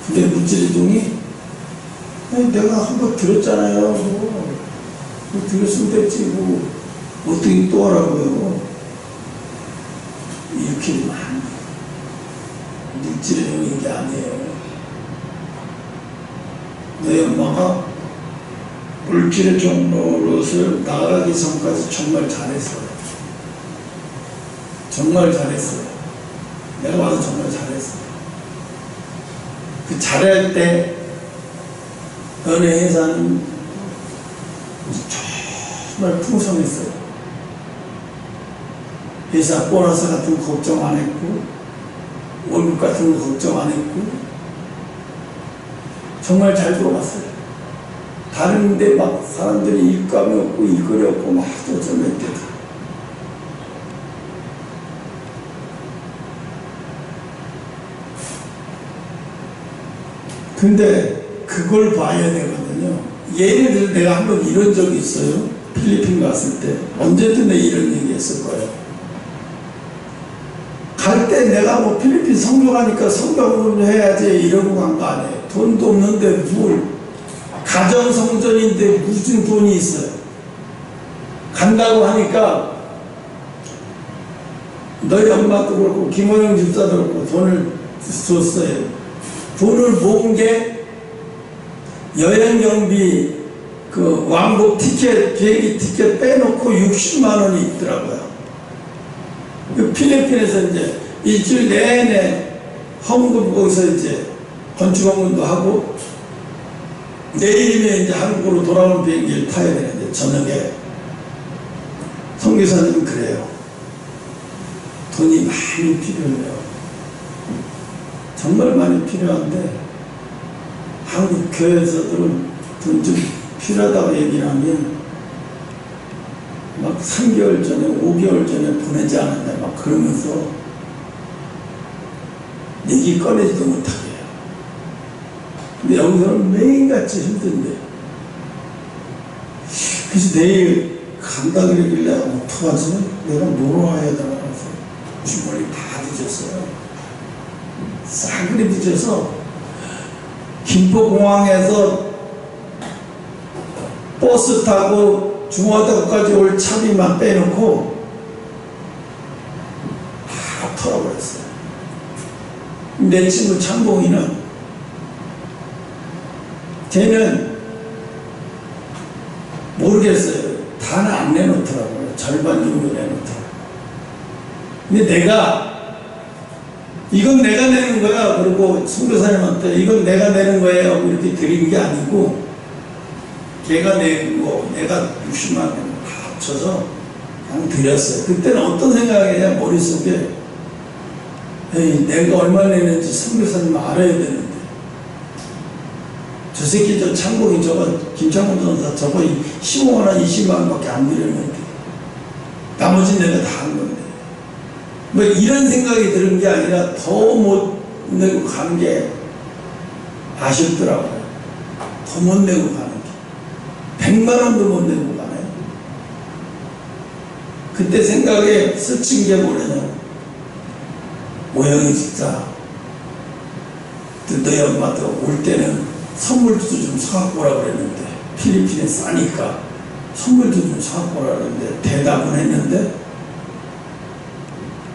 근데 물질의 종이 내가 한번 들었잖아요. 뭐 들었으면 됐지 뭐 어떻게 또 하라고요. 이렇게 되면 안 돼요. 물질의 종인 게 아니에요. 너희 엄마가 물질의 종로릇을 나가기 전까지 정말 잘했어요. 정말 잘했어요. 내가 봐도 정말 잘했어요. 그 잘할 때 너네 회사는 정말 풍성했어요. 회사 보너스 같은 거 걱정 안 했고 월급 같은 거 걱정 안 했고 정말 잘 돌아갔어요. 다른데 막 사람들이 일감이 없고 일거리 없고 막 어쩌면 때다. 근데 그걸 봐야 되거든요. 예를 들어 내가 한번 이런 적이 있어요. 필리핀 갔을 때 언제든 내가 이런 얘기 했을 거예요. 갈 때 내가 뭐 필리핀 선교 가니까 선교를 해야지 이러고 간 거 아니에요. 돈도 없는데 뭘 가정성전인데 무슨 돈이 있어요. 간다고 하니까 너희 엄마도 그렇고 김호영 집사도 그렇고 돈을 줬어요. 돈을 모은 게 여행 경비 그 왕복 티켓 비행기 티켓 빼놓고 60만 원이 있더라고요. 그 필리핀에서 이제 일주일 내내 헌금 거기서 이제 건축 헌금도 하고 내일이면 이제 한국으로 돌아오는 비행기를 타야 되는데 저녁에 선교사님은 그래요. 돈이 많이 필요해요. 정말 많이 필요한데 한국 교회에서들은 돈 좀 필요하다고 얘기를 하면 막 3개월 전에 5개월 전에 보내지 않았냐 막 그러면서 얘기 꺼내지도 못하게 해요. 근데 여기서는 매일같이 힘든데 그래서 내일 간다 그러길래 어떡하지? 내가 뭐로 와야 되나 해서 주머니 다 뒤졌어요. 싸그리 뒤져서 김포공항에서 버스 타고 중화대교까지 올 차비만 빼놓고 다 털어버렸어요. 내 친구 창봉이는 걔는 모르겠어요. 다는 안 내놓더라고요. 절반 정도 내놓더라고요. 근데 내가 이건 내가 내는 거야. 그리고 선교사님한테 이건 내가 내는 거예요. 이렇게 드린 게 아니고 걔가 내는 거 내가 60만 원 다 합쳐서 그냥 드렸어요. 그때는 어떤 생각이냐 머릿속에 에이, 내가 얼마 내는지 선교사님 알아야 되는데 저 새끼 저 창복이 저거 김창훈 전사 저거 15만 원 20만 원밖에 안 드렸는데 나머지는 내가 다 한 건데 뭐 이런 생각이 드는 게 아니라 더 못 내고 가는 게 아쉽더라고요. 더 못 내고 가는 게 100만 원도 못 내고 가네요. 그때 생각에 스친 게 뭐냐면 모형이 진짜 너희 엄마도 올 때는 선물도 좀 사갖고 오라 그랬는데 필리핀에 싸니까 선물도 좀 사갖고 오라 그랬는데 대답은 했는데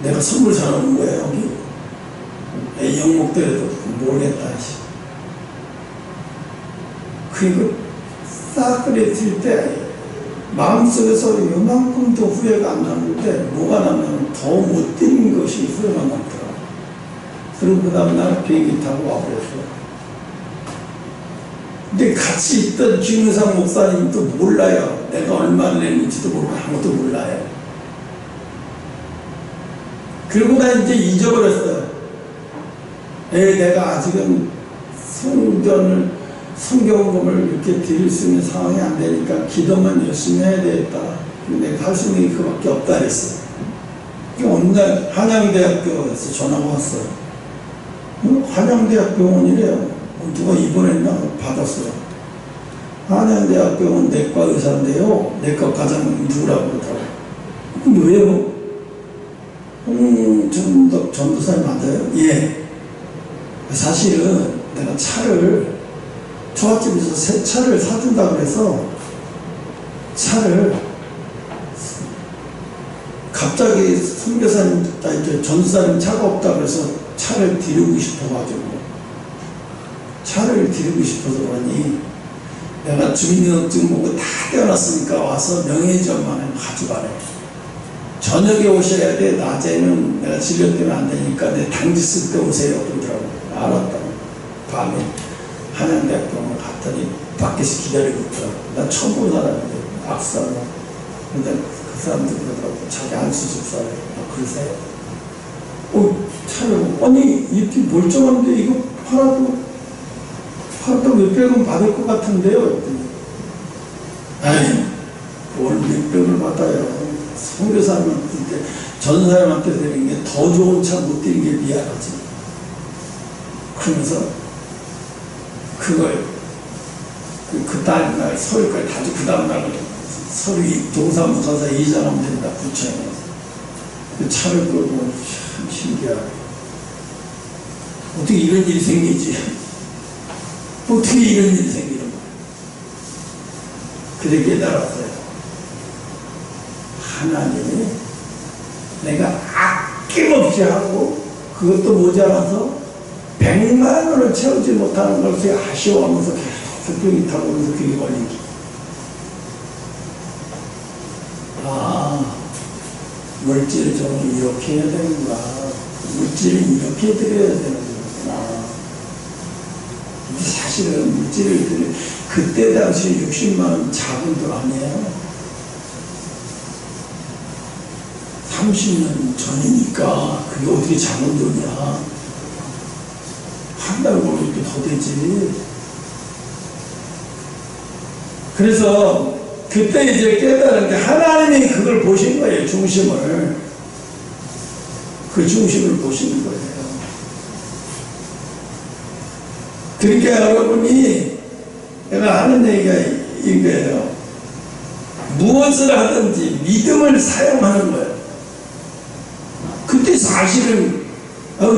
내가 선물 사놓은 거예요. 여기 나중에 영목더라도 모르겠다. 그리고 싹 그랬을 때 마음속에서 요만큼도 후회가 안 나는데 뭐가 나면 더 못 드린 것이 후회가 남더라고요. 그리고 그 다음날 비행기 타고 와버렸어요. 근데 같이 있던 김우상 목사님도 몰라요. 내가 얼마나 냈는지도 모르고 아무도 몰라요. 그리고 나 이제 잊어버렸어요. 내가 아직은 성경금을 이렇게 드릴 수 있는 상황이 안 되니까 기도만 열심히 해야 되겠다. 근데 할 수 있는 게 그밖에 없다 그랬어요. 어느 날 한양대학교에서 전화가 왔어요. 한양대학 병원이래요. 누가 입원했나 받았어요. 한양대학 병원 내과 의사인데요. 내과 과장 누구라고 그러더라고요. 그럼 왜요? 홍준덕 전도사님 맞아요? 예. 사실은 내가 초밥집에서 새 차를 사준다 그래서 차를 갑자기 선교사님, 전도사님 차가 없다 그래서 차를 드리고 싶어가지고 차를 드리고 싶어서 그러니 내가 주민등록증 보고 다 떼어놨으니까 와서 명예회전만 가져가래. 저녁에 오셔야 돼. 낮에는 내가 진료 때문에 안 되니까 내 당직 쓸 때 오세요 그러더라고. 알았다고. 밤에 한양대학병원 갔더니 밖에서 기다리고 있더라고. 나 처음 본 사람인데 악수하고. 근데 그 사람들 그러더라고. 자기 안수집사래. 그러세요? 차를 아니 이렇게 멀쩡한데 이거 팔아도 몇백원 받을 것 같은데요. 아이 뭘 몇백을 받아요. 선교사님한테 전사님한테 드리는 게 더 좋은 차 못 드린 게 미안하지. 그러면서 그걸 그 다음날 서울까지 가지고 그 다음날 서울 동사무소에서 이전하면 된다. 부처에 그 차를 끌고 참 신기하네. 어떻게 이런 일이 생기지? 어떻게 이런 일이 생기는 거야? 그래 깨달았어요. 하나님이 내가 아낌없이 하고 그것도 모자라서 100만 원을 채우지 못하는 것을 아쉬워하면서 계속 비행기 타고 오면서 그게 걸린 게. 물질을 좀 이렇게 해야 되는구나. 물질을 이렇게 드려야 되는구나. 사실은 물질을 그때 당시 60만 원 작은 돈 아니에요. 30년 전이니까 그게 어떻게 작은 돈이야. 한 달 벌면 이렇게 더 되지. 그래서 그때 이제 깨달은 게 하나님이 그걸 보신 거예요. 중심을. 그 중심을 보시는 거예요. 그러니까 여러분이 내가 하는 얘기가 이거예요. 무엇을 하든지 믿음을 사용하는 거예요. 그때 사실은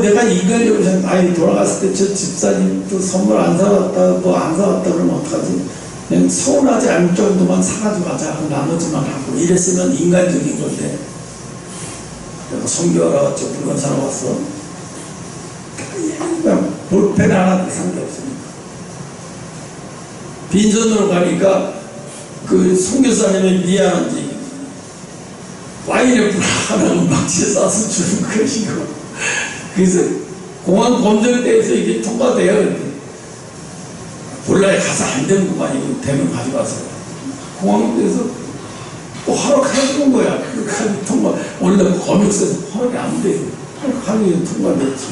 내가 인간적으로 아이 돌아갔을 때 저 집사님도 선물 안 사왔다 뭐 안 사왔다 그러면 어떡하지? 그냥 서운하지 않을 정도만 사가지고 가자 하고 나머지만 하고 이랬으면 인간적인 건데 내가 성교하러 저 물건 사러 왔어. 그냥 볼펜 하나도 산 게 없으니까 빈손으로 가니까 그 선교사님이 미안한지 와인에 불 하나 음악지에 싸서 주는 것이고 그래서 공항 검증대에서 이게 통과돼요. 본来가서 안 되는구만 이거 되면 가져가서 공항대에서 또 허락해주는 거야. 그렇게 통과 원래 검역서에서 허락이 안 돼요. 허락하면 통과됐지.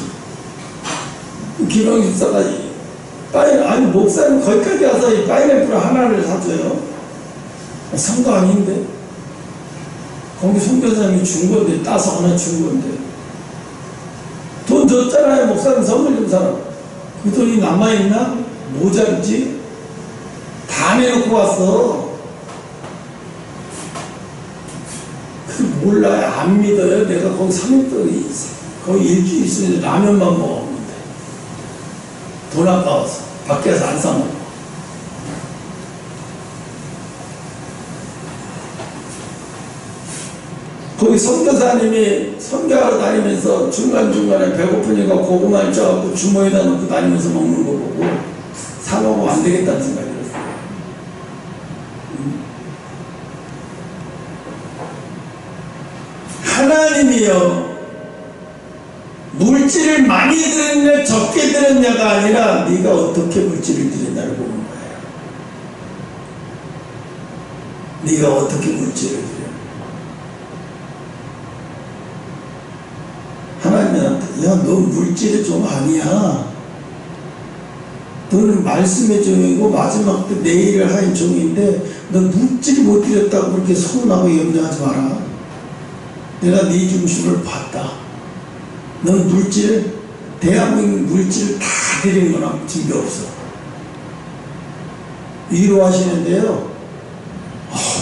김영 집사가 아니 목사님 거기까지 와서 이 파인애플 하나를 사줘요. 산거 아닌데 거기 선교사님이 준 건데 따서 하나 준 건데 돈 줬잖아요. 목사님 선물 준 사람 그 돈이 남아있나? 모자르지? 다 내놓고 왔어. 그 몰라요. 안 믿어요. 내가 거기 3일 동안 거의 일주일 있으면 라면만 먹었는데 돈 아까워서 밖에서 안 사먹고. 거기 선교사님이 선교하러 다니면서 중간중간에 배고프니까 고구마를 쪄갖고 주머니에다 넣고 다니면서 먹는 거 보고 사먹으면 안 되겠다는 생각이 들었어요. 하나님이여, 물질을 많이 들었냐 적게 들었냐가 아니라 네가 어떻게 물질을 들였냐를 보는 거예요. 네가 어떻게 물질을 들여. 하나님한테 야, 너 물질이 좀 아니야. 너는 말씀의 종이고 마지막 때 내일을 하는 종인데 너 물질이 못 드렸다고 그렇게 서운하고 염려하지 마라. 내가 네 중심을 봤다. 넌 물질, 대한민국 물질을 다 드린 거나 증거 없어. 위로하시는데요.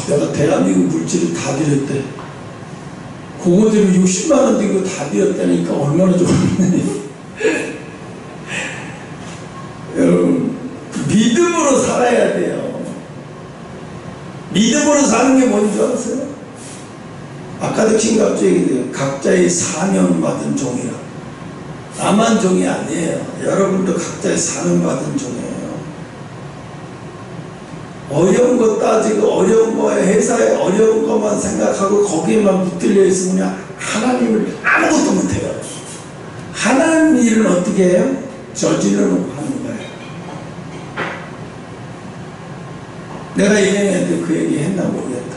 내가 대한민국 물질을 다 드렸대. 그거대로 60만원 들고 다 드렸다니까 얼마나 좋았느니. 여러분, 믿음으로 살아야 돼요. 믿음으로 사는 게 뭔지 아세요? 아까도 킹갑주 얘기해요. 각자의 사명받은 종이라. 나만 종이 아니에요. 여러분도 각자의 사명받은 종이에요. 어려운 거 따지고 어려운 거에 회사에 어려운 것만 생각하고 거기에만 붙들려 있으면 하나님을 아무것도 못해요. 하나님 일은 어떻게 해요? 저지르는 하는 거예요. 내가 예명한테 그 얘기 했나 모르겠다.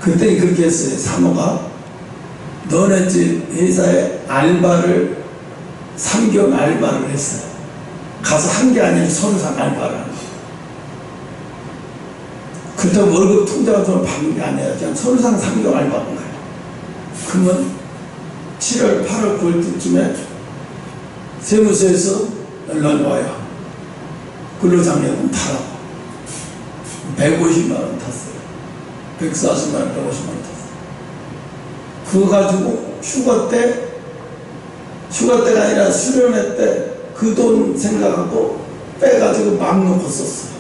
그때 그렇게 했어요. 사모가 너네 집 회사에 알바를 3개월 알바를 했어요. 가서 한 게 아니라 서로 상 알바를 하는 거예요. 그렇다고 월급 통장을 받는 게 아니라 그냥 서로 상 3개월 알바한 거예요. 그러면 7월, 8월, 9월 때쯤에 세무서에서 연락이 와요. 근로장려금 타라고. 150만원 탔어요. 140만원, 150만원 탔어요. 그거 가지고 휴가 때가 아니라 수련회 때 그 돈 생각하고 빼가지고 막 놓고 썼어요.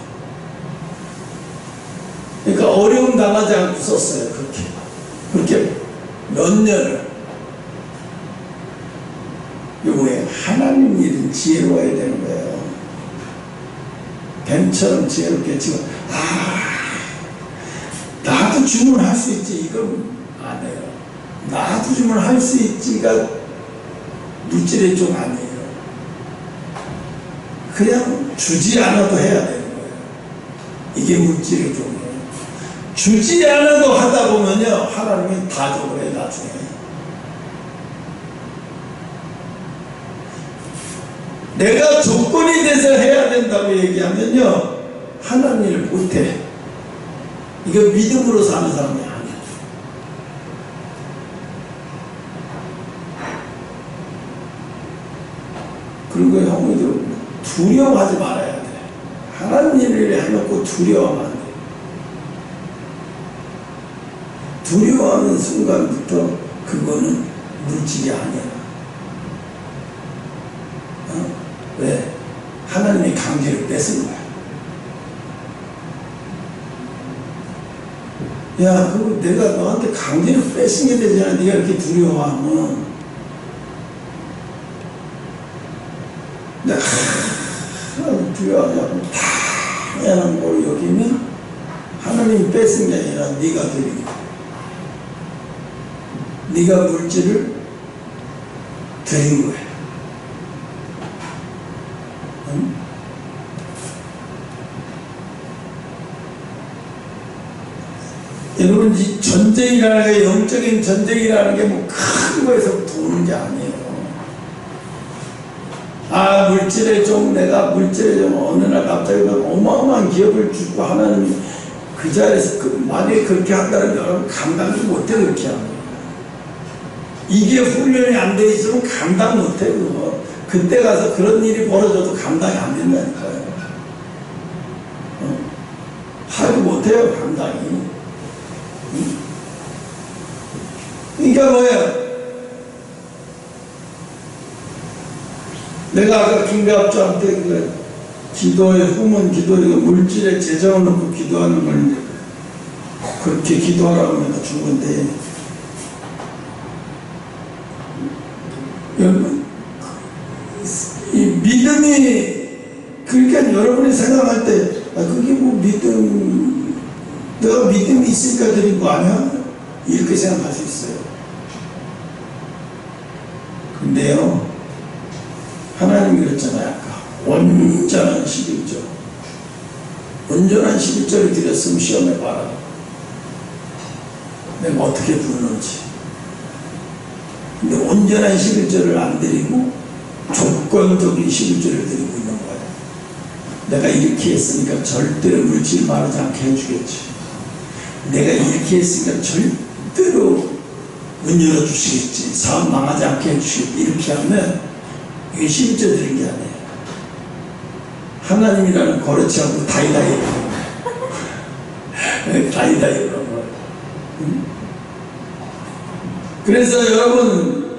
그러니까 어려움 당하지 않고 썼어요. 그렇게 몇 년을. 요거에 하나님 일은 지혜로워야 되는 거예요. 뱀처럼 지혜롭게 지금 나도 주문할 수 있지 이건 안 해요. 나도 주문할 수 있지가 물질의 종 아니에요. 그냥 주지 않아도 해야 되는 거예요. 이게 물질의 종이에요. 주지 않아도 하다 보면요 하나님이 다 줘버려요. 나중에. 내가 조건이 돼서 해야 된다고 얘기하면요 하나님 일 못해. 이거 믿음으로 사는 사람이 아니야. 그리고 형님들 두려워하지 말아야 돼. 하나님 일을 해놓고 두려워하면 안 돼. 두려워하는 순간부터 그거는 물질이 아니야. 왜? 하나님의 강제를 뺏은 거야. 야, 그거 내가 너한테 강제로 뺏은 게 되잖아. 네가 이렇게 두려워하면. 내가 두려워하냐고 당연한 걸 여기면 하나님이 뺏은 게 아니라 네가 드린 거야. 네가 물질을 드린 거야. 응? 여러분, 이 전쟁이라는 게, 영적인 전쟁이라는 게 뭐 큰 거에서 도는 게 아니에요. 물질의 종, 내가 물질의 종, 어느 날 갑자기 어마어마한 기업을 주고 하나님 그 자리에서 만약에 그렇게 한다면 여러분 감당도 못해. 그렇게 하면 이게 훈련이 안 돼 있으면 감당 못해. 그거 그때 가서 그런 일이 벌어져도 감당이 안 된다니까요. 하지 못해요. 감당이. 그러니까 뭐예요? 내가 아까 김갑주한테 그 기도의 후문 기도, 물질에 재정을 놓고 기도하는 걸 그런 그렇게 기도하라고 내가 준 건데, 여러분, 이 믿음이, 그러니까 여러분이 생각할 때, 그게 뭐 믿음, 내가 믿음이 있으니까 드린 거 아니야? 이렇게 생각할 수 있어요. 근데요, 하나님이 그랬잖아요. 아까 온전한 11절, 온전한 11절을 드렸으면 시험해 봐라. 내가 어떻게 부르는지. 근데 온전한 11절을 안 드리고 조건적인 11절을 드리고 있는 거예요. 내가 이렇게 했으니까 절대로 물질 말하지 않게 해주겠지. 내가 이렇게 했으니까 절대로 문 열어주시겠지. 사업 망하지 않게 해주시겠지. 이렇게 하면 이게 11절 드린 게 아니에요. 하나님이라는 거래처하고 다이다이 다이다이 그런 거예요. 그래서 여러분,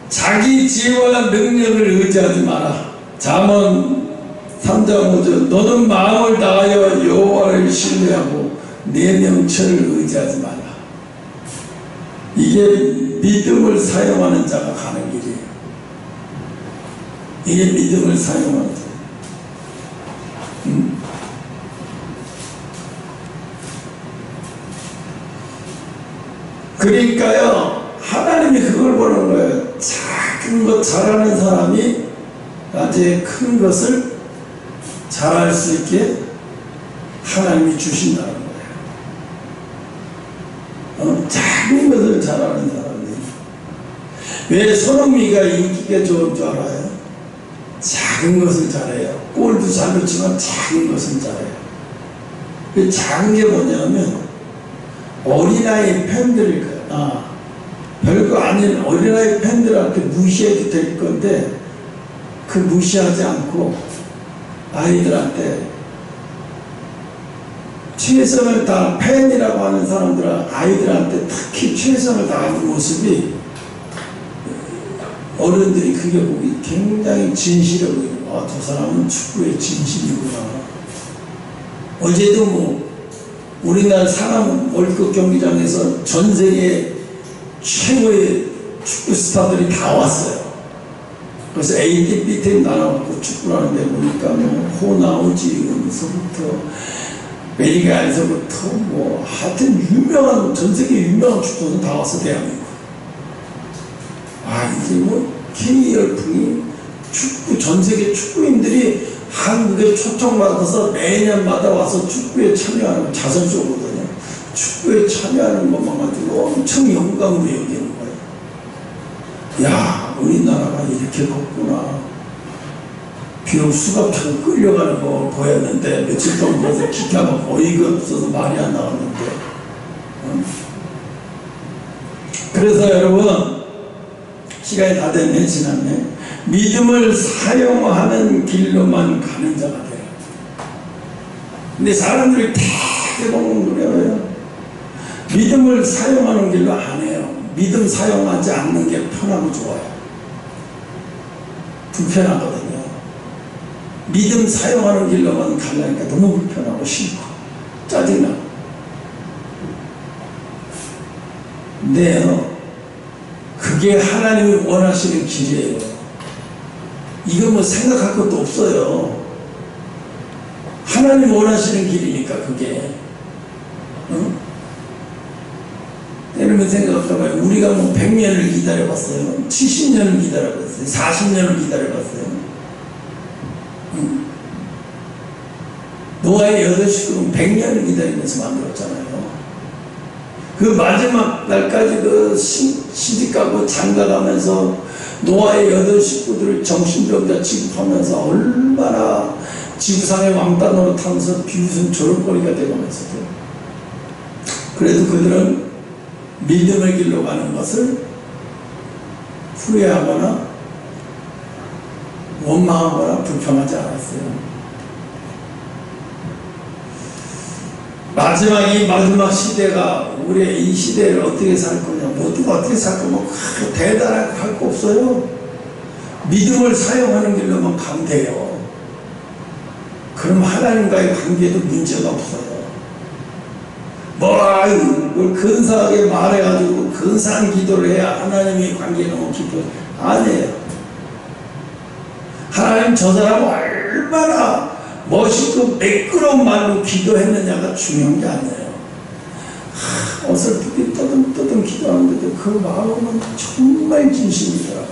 자기 지혜와 능력을 의지하지 마라. 잠언 3장 5절, 너는 마음을 다하여 여호와를 신뢰하고 내 명철을 의지하지 마라. 이게 믿음을 사용하는 자가 가는 길이에요. 이게 믿음을 사용하는 자. 그러니까요, 하나님이 그걸 보는 거예요. 작은 것 잘하는 사람이 나중에 큰 것을 잘할 수 있게 하나님이 주신다는 거예요. 작은 것을 잘하는 사람들이. 왜 손흥민이가 인기가 좋은 줄 알아요? 작은 것을 잘해요. 골도 잘 넣지만 작은 것을 잘해요. 그 작은 게 뭐냐면 어린아이 팬들일 거예요. 별거 아닌 어린아이 팬들한테 무시해도 될 건데 그 무시하지 않고 아이들한테 최선을 다, 팬이라고 하는 사람들은 아이들한테 특히 최선을 다하는 모습이 어른들이 그게 보기 굉장히 진실해 보여요. 저 사람은 축구의 진실이구나. 어제도 뭐 우리나라 상암 월드컵 경기장에서 전 세계 최고의 축구 스타들이 다 왔어요. 그래서 A팀, B팀 나눠갖고 축구를 하는데 보니까 뭐 호나우지에서부터 메리가에서부터 뭐 하여튼 유명한, 전 세계 유명한 축구는 다 왔어, 대한민국. 이제 뭐 K 열풍이 축구, 전 세계 축구인들이 한국에 초청받아서 매년마다 와서 축구에 참여하는, 자선쇼거든요. 축구에 참여하는 것만 가지고 엄청 영광으로 여기는 거예요. 야, 우리나라가 이렇게 컸구나. 비록 수갑차고 끌려가는 거 보였는데 며칠 동안 거기서 기가 막 어이가 없어서 말이 안 나왔는데. 그래서 여러분, 시간이 다 됐네, 지났네. 믿음을 사용하는 길로만 가는 자가 돼요. 근데 사람들이 되게 너무 그래요. 믿음을 사용하는 길로 안 해요. 믿음 사용하지 않는 게 편하고 좋아요. 불편하거든요. 믿음 사용하는 길로만 가려니까 너무 불편하고 싫고 짜증나고. 근데요, 그게 하나님이 원하시는 길이에요. 이거 뭐 생각할 것도 없어요. 하나님 원하시는 길이니까 그게. 여러분 생각해봐요. 우리가 뭐 100년을 기다려봤어요. 70년을 기다려봤어요. 40년을 기다려봤어요. 노아의 8식구는 100년을 기다리면서 만들었잖아요. 그 마지막 날까지 그 시집가고 장가가면서 노아의 8식구들을 정신병자 취급하면서 얼마나 지구상의 왕따 노릇하면서 비웃음 조롱거리가 되면서도 그래도 그들은 믿음의 길로 가는 것을 후회하거나 원망하거나 불평하지 않았어요. 마지막 시대가, 우리의 이 시대를 어떻게 살 거냐, 모두가 어떻게 살 거냐, 뭐 대단하게 할 거 없어요. 믿음을 사용하는 길로만 가면 돼요. 그럼 하나님과의 관계도 문제가 없어요. 뭐라 이걸 근사하게 말해가지고 근사한 기도를 해야 하나님의 관계가 너무 깊어. 아니에요. 하나님 저 사람 얼마나 멋있고 매끄러운 말로 기도했느냐가 중요한 게 아니에요. 어설프게 떠듬떠듬 기도하는데도 그 마음은 정말 진심이더라.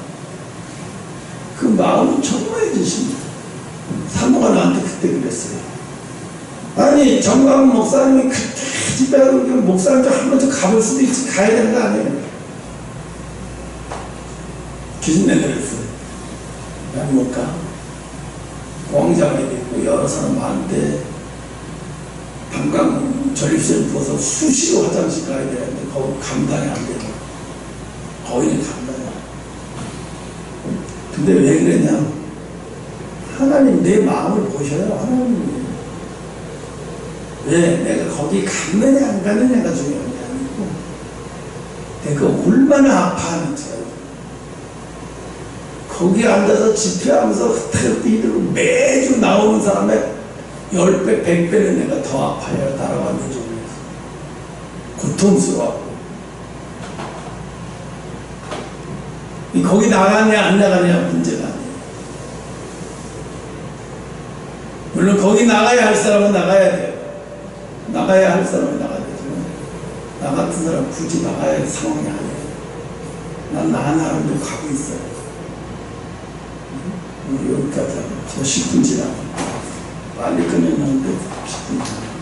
그 마음은 정말 진심이다. 사모가 나한테 그때 그랬어요. 아니 정광훈 목사님이 그때 집에 목사님 한 번 더 가볼 수도 있지, 가야 되는 거 아니에요. 기준내 그랬어요. 난 못 가. 공장에 있고 여러 사람 많은데 방광 전립선 부어서 수시로 화장실 가야 되는데 거기 감당이 안 되고 거기는 감당이 안 돼. 근데 왜 그랬냐? 하나님 내 마음을 보셔요. 하나님 왜 내가 거기 갔느냐 안 갔느냐가 중요한 게 아니고 내가 얼마나 아파하는지 거기 앉아서 집회하면서 흩어뜨리고 매주 나오는 사람의 10배, 100배는 내가 더 아파요. 따라왔는 중에서 고통스러워. 거기 나가냐 안 나가냐 문제가 아니에요. 물론 거기 나가야 할 사람은 나가야 돼요. 나가야 할 사람은 나가야 되지만 나 같은 사람 굳이 나가야 할 상황이 아니에요. 난 나가는데 가고 있어요. 여기까지 하고 저 10분 지나고 빨리 끝내는데 10분 지나고